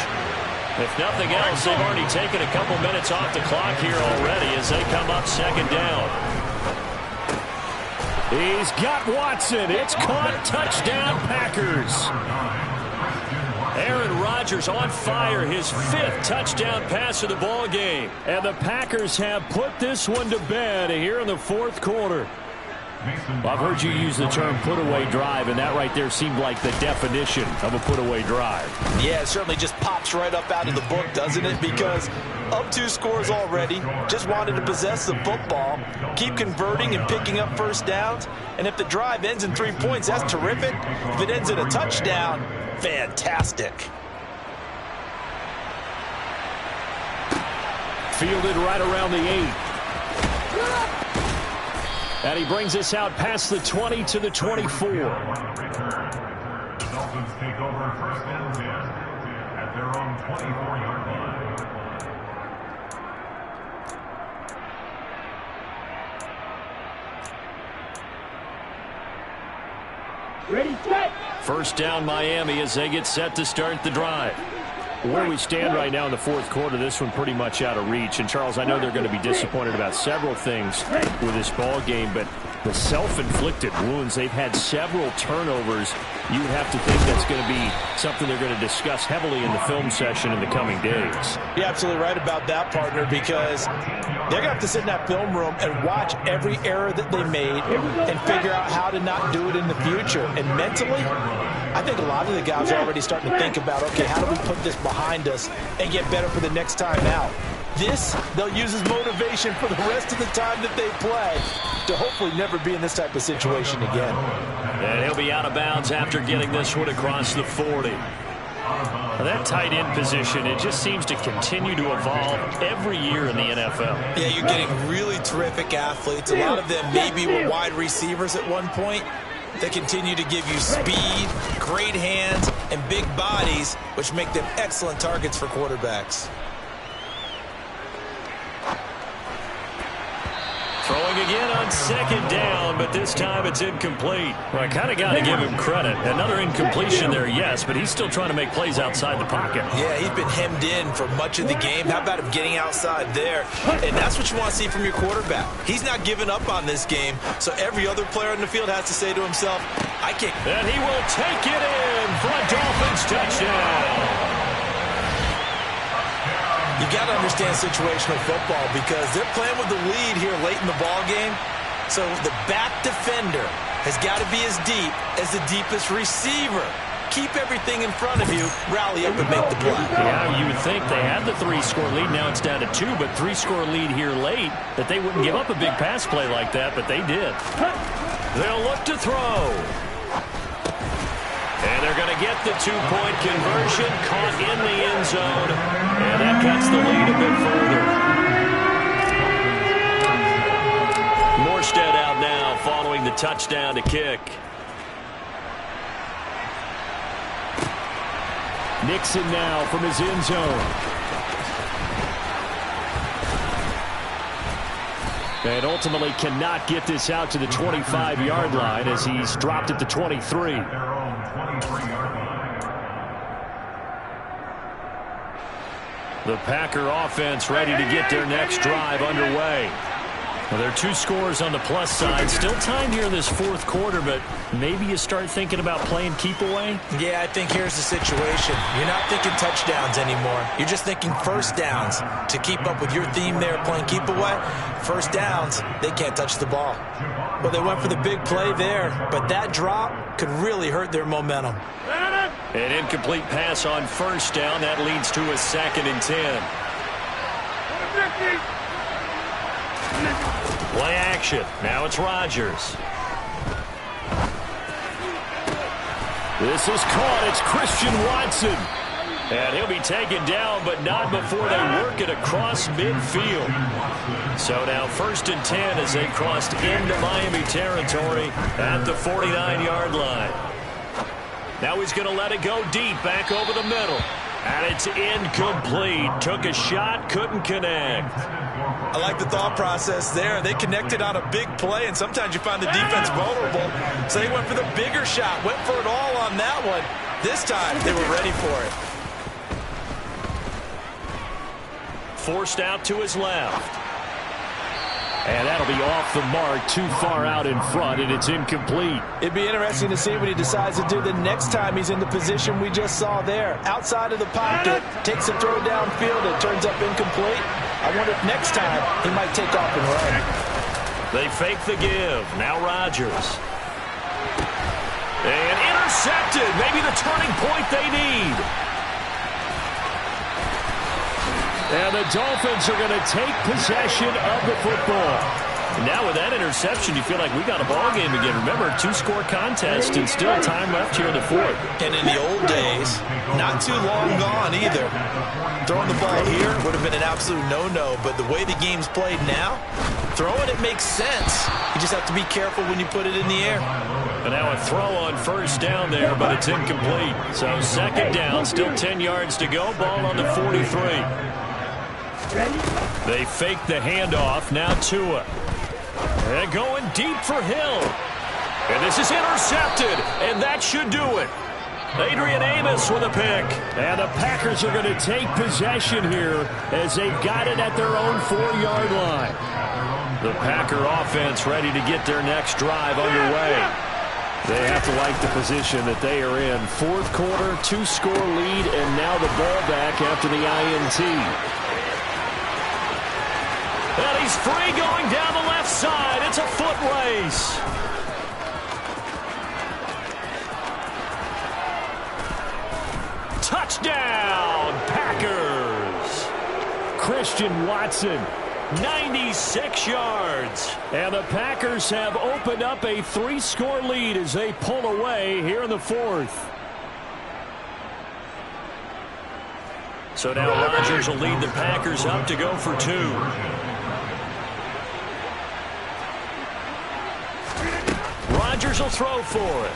If nothing else, they've already taken a couple minutes off the clock here already as they come up 2nd down. He's got Watson. It's caught. Touchdown, Packers. Aaron Rodgers on fire. His 5th touchdown pass of the ball game. And the Packers have put this one to bed here in the 4th quarter. Well, I've heard you use the term put-away drive, and that right there seemed like the definition of a put-away drive. Yeah, it certainly just pops right up out of the book, doesn't it? Because up 2 scores already, just wanted to possess the football, keep converting and picking up first downs. And if the drive ends in 3 points, that's terrific. If it ends in a touchdown, fantastic. Fielded right around the 8. And he brings us out past the 20 to the 24. The Dolphins take over first and 10 at their own 24-yard line. Ready, set. First down Miami as they get set to start the drive. Where we stand right now in the fourth quarter, this one pretty much out of reach. And, Charles, I know they're going to be disappointed about several things with this ball game, but the self-inflicted wounds, they've had several turnovers. You would have to think that's going to be something they're going to discuss heavily in the film session in the coming days. You're absolutely right about that, partner, because they're going to have to sit in that film room and watch every error that they made and figure out how to not do it in the future. And mentally, I think a lot of the guys are already starting to think about, okay, how do we put this behind us and get better for the next time out? This, they'll use as motivation for the rest of the time that they play to hopefully never be in this type of situation again. And he'll be out of bounds after getting this one across the 40. Now that tight end position, it just seems to continue to evolve every year in the NFL. Yeah, you're getting really terrific athletes. A lot of them maybe were wide receivers at one point. They continue to give you speed, great hands, and big bodies, which make them excellent targets for quarterbacks. Throwing again on second down, but this time it's incomplete. Well, I kind of got to give him credit. Another incompletion there, yes, but he's still trying to make plays outside the pocket. Yeah, he's been hemmed in for much of the game. How about him getting outside there? And that's what you want to see from your quarterback. He's not giving up on this game, so every other player in the field has to say to himself, I can't. And he will take it in for a Dolphins touchdown. You got to understand situational football because they're playing with the lead here late in the ball game. So the back defender has got to be as deep as the deepest receiver. Keep everything in front of you, rally up and make the play. Yeah, you would think they had the 3-score lead. Now it's down to 2, but 3-score lead here late, that they wouldn't give up a big pass play like that, but they did. They'll look to throw. And they're going to get the 2-point conversion, caught in the end zone, and that cuts the lead a bit further. Morstead out now following the touchdown to kick. Nixon now from his end zone. And ultimately cannot get this out to the 25-yard line as he's dropped at the 23. The Packer offense ready to get their next drive underway. Well, there are 2 scores on the plus side. Still time here in this fourth quarter, but maybe you start thinking about playing keep away? Yeah, I think here's the situation. You're not thinking touchdowns anymore. You're just thinking first downs. To keep up with your theme there, playing keep away, first downs, they can't touch the ball. Well, they went for the big play there, but that drop could really hurt their momentum. An incomplete pass on first down. That leads to a 2nd and 10. Play action. Now it's Rodgers. This is caught. It's Christian Watson. And he'll be taken down, but not before they work it across midfield. So now 1st and 10 as they crossed into Miami territory at the 49-yard line. Now he's going to let it go deep, back over the middle. And it's incomplete. Took a shot, couldn't connect. I like the thought process there. They connected on a big play, and sometimes you find the defense vulnerable. So they went for the bigger shot, went for it all on that one. This time, they were ready for it. Forced out to his left. And that'll be off the mark, too far out in front, and it's incomplete. It'd be interesting to see what he decides to do the next time he's in the position we just saw there. Outside of the pocket, takes a throw downfield, it turns up incomplete. I wonder if next time he might take off and run. They fake the give. Now Rodgers. And intercepted. Maybe the turning point they need. And the Dolphins are going to take possession of the football. Now with that interception, you feel like we got a ball game again. Remember, 2-score contest and still time left here in the fourth. And in the old days, not too long gone either. Throwing the ball here would have been an absolute no-no, but the way the game's played now, throwing it makes sense. You just have to be careful when you put it in the air. And now a throw on first down there, but it's incomplete. So second down, still 10 yards to go. Ball on the 43. They fake the handoff. Now Tua. And going deep for Hill. And this is intercepted, and that should do it. Adrian Amos with a pick. And the Packers are going to take possession here as they've got it at their own 4-yard line. The Packer offense ready to get their next drive underway. They have to like the position that they are in. Fourth quarter, 2-score lead, and now the ball back after the INT. And he's free going down the left side. It's a foot race. Touchdown, Packers. Christian Watson. 96 yards. And the Packers have opened up a 3-score lead as they pull away here in the fourth. So now Rodgers will lead the Packers up to go for 2. Rodgers will throw for it.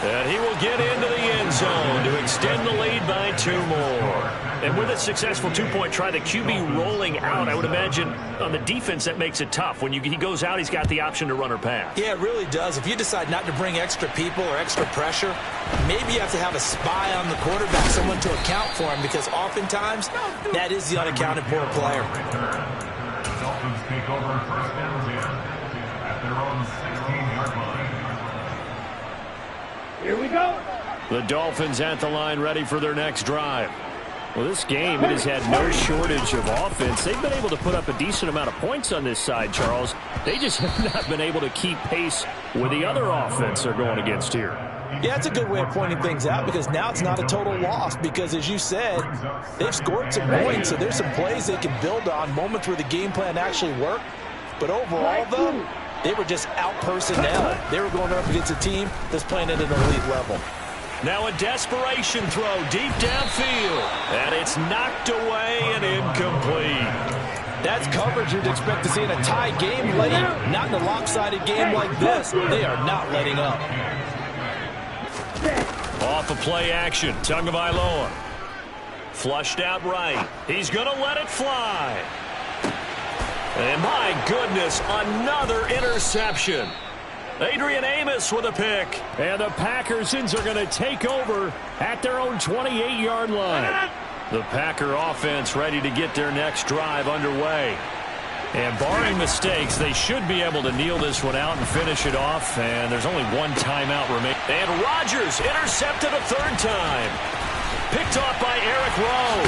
And he will get into the end zone to extend the lead by 2 more. And with a successful 2-point try, the QB rolling out, I would imagine on the defense that makes it tough. When he goes out, he's got the option to run or pass. Yeah, it really does. If you decide not to bring extra people or extra pressure, maybe you have to have a spy on the quarterback, someone to account for him, because oftentimes that is the unaccounted for player. Dolphins take over first and 10 at their own 16-yard line. Here we go. The Dolphins at the line, ready for their next drive. Well, this game, it has had no shortage of offense. They've been able to put up a decent amount of points on this side, Charles. They just have not been able to keep pace with the other offense they're going against here. Yeah, it's a good way of pointing things out, because now it's not a total loss, because as you said, they've scored some points, so there's some plays they can build on, moments where the game plan actually worked. But overall, though, they were just out-personnel. They were going up against a team that's playing at an elite level. Now a desperation throw deep downfield. And it's knocked away and incomplete. That's coverage you'd expect to see in a tie game late. Not in a lopsided game like this. They are not letting up. Off of play action, Tagovailoa. Flushed out right. He's going to let it fly. And my goodness, another interception. Adrian Amos with a pick. And the Packersons are going to take over at their own 28-yard line. The Packer offense ready to get their next drive underway. And barring mistakes, they should be able to kneel this one out and finish it off. And there's only one timeout remaining. And Rodgers intercepted a 3rd time. Picked off by Eric Rowe.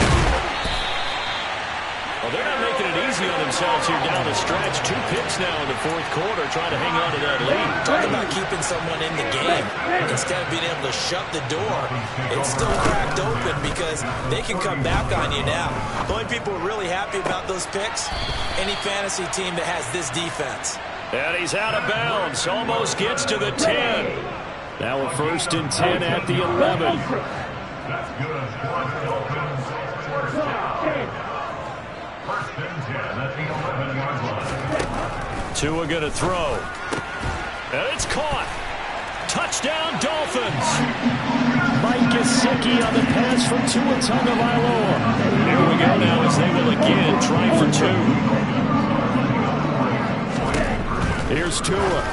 Well, they're not making it easy on themselves here down the stretch. 2 picks now in the 4th quarter, trying to hang on to that lead. Talk about keeping someone in the game. Instead of being able to shut the door, it's still cracked open because they can come back on you now. The only people who are really happy about those picks, any fantasy team that has this defense. And he's out of bounds. Almost gets to the 10. Now a 1st and 10 at the 11. That's good for the Dolphins. First down. First and 10 at the 11-yard line. Tua going to throw. And it's caught. Touchdown, Dolphins. Mike Gesicki on the pass from Tua Tagovailoa. Here we go now as they will again try for 2. Here's Tua.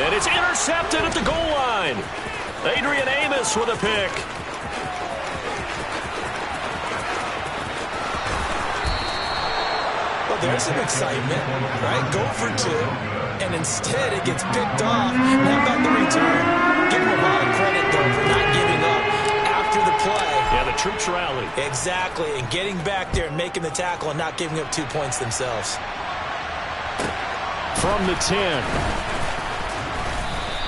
And it's intercepted at the goal line. Adrian Amos with a pick. Well, there's some excitement, right? Go for 2, and instead it gets picked off. How about the return? Give him a lot of credit, though, for not giving up after the play. Yeah, the troops rallied. Exactly, and getting back there and making the tackle and not giving up 2 points themselves. from the 10.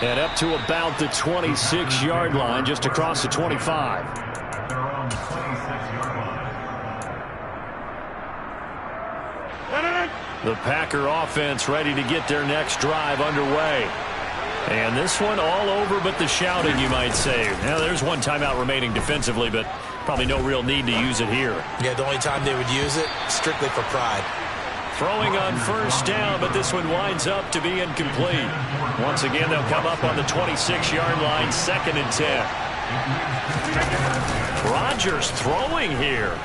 And up to about the 26-yard line, just across the 25. They're on the 26-yard line. The Packer offense ready to get their next drive underway. And this one all over but the shouting, you might say. Now, there's one timeout remaining defensively, but probably no real need to use it here. Yeah, the only time they would use it, strictly for pride. Throwing on first down, but this one winds up to be incomplete. Once again, they'll come up on the 26-yard line, 2nd and 10. Rodgers throwing here.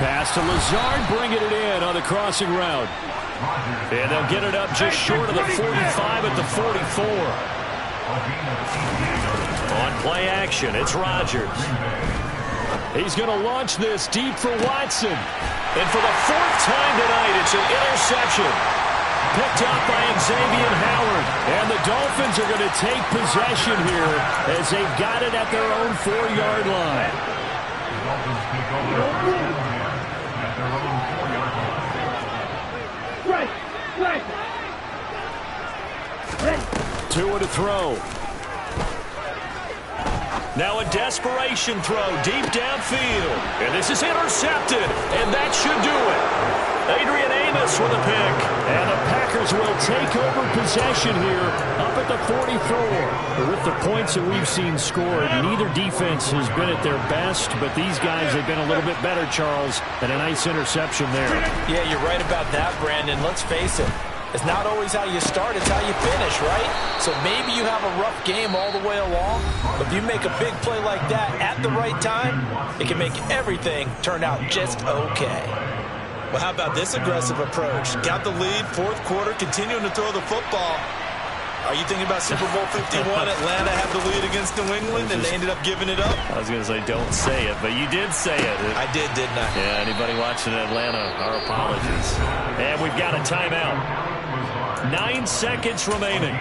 Pass to Lazard, bringing it in on the crossing route. And they'll get it up just short of the 45 at the 44. On play action, it's Rodgers. He's going to launch this deep for Watson. And for the 4th time tonight, it's an interception. Picked up by Xavier Howard. And the Dolphins are going to take possession here as they've got it at their own 4-yard line. The Dolphins pick over at their own 4-yard line. Tua to throw. Now a desperation throw deep downfield. And this is intercepted. And that should do it. Adrian Amos with a pick. And the Packers will take over possession here up at the 44. With the points that we've seen scored, neither defense has been at their best, but these guys have been a little bit better, Charles, and a nice interception there. Yeah, you're right about that, Brandon. Let's face it. It's not always how you start, it's how you finish, right? So maybe you have a rough game all the way along, but if you make a big play like that at the right time, it can make everything turn out just okay. Well, how about this aggressive approach? Got the lead, 4th quarter, continuing to throw the football. Are you thinking about Super Bowl 51? Atlanta had the lead against New England, and they ended up giving it up? I was going to say, don't say it, but you did say it. I did, didn't I? Yeah, anybody watching Atlanta, our apologies. And we've got a timeout. 9 seconds remaining.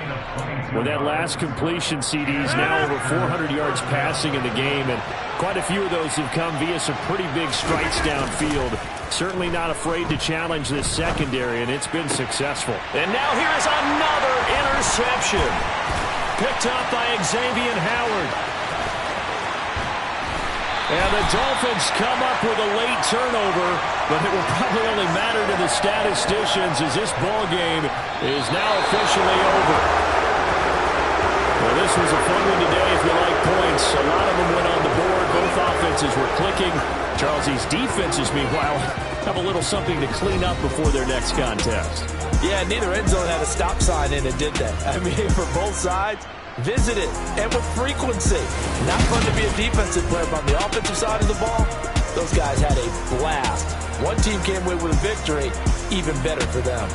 With that last completion, CD's now over 400 yards passing in the game, and quite a few of those have come via some pretty big strikes downfield. Certainly not afraid to challenge this secondary, and it's been successful. And now here is another interception. Picked up by Xavier Howard. And the Dolphins come up with a late turnover, but it will probably only matter to the statisticians as this ball game is now officially over. Well, this was a fun one today if you like points. A lot of them went on the board. Both offenses were clicking. Charles, these defenses, meanwhile, have a little something to clean up before their next contest. Yeah, neither end zone had a stop sign in it, did they? I mean, for both sides, visited and with frequency. Not fun to be a defensive player, but on the offensive side of the ball, those guys had a blast. One team came away with a victory, even better for them.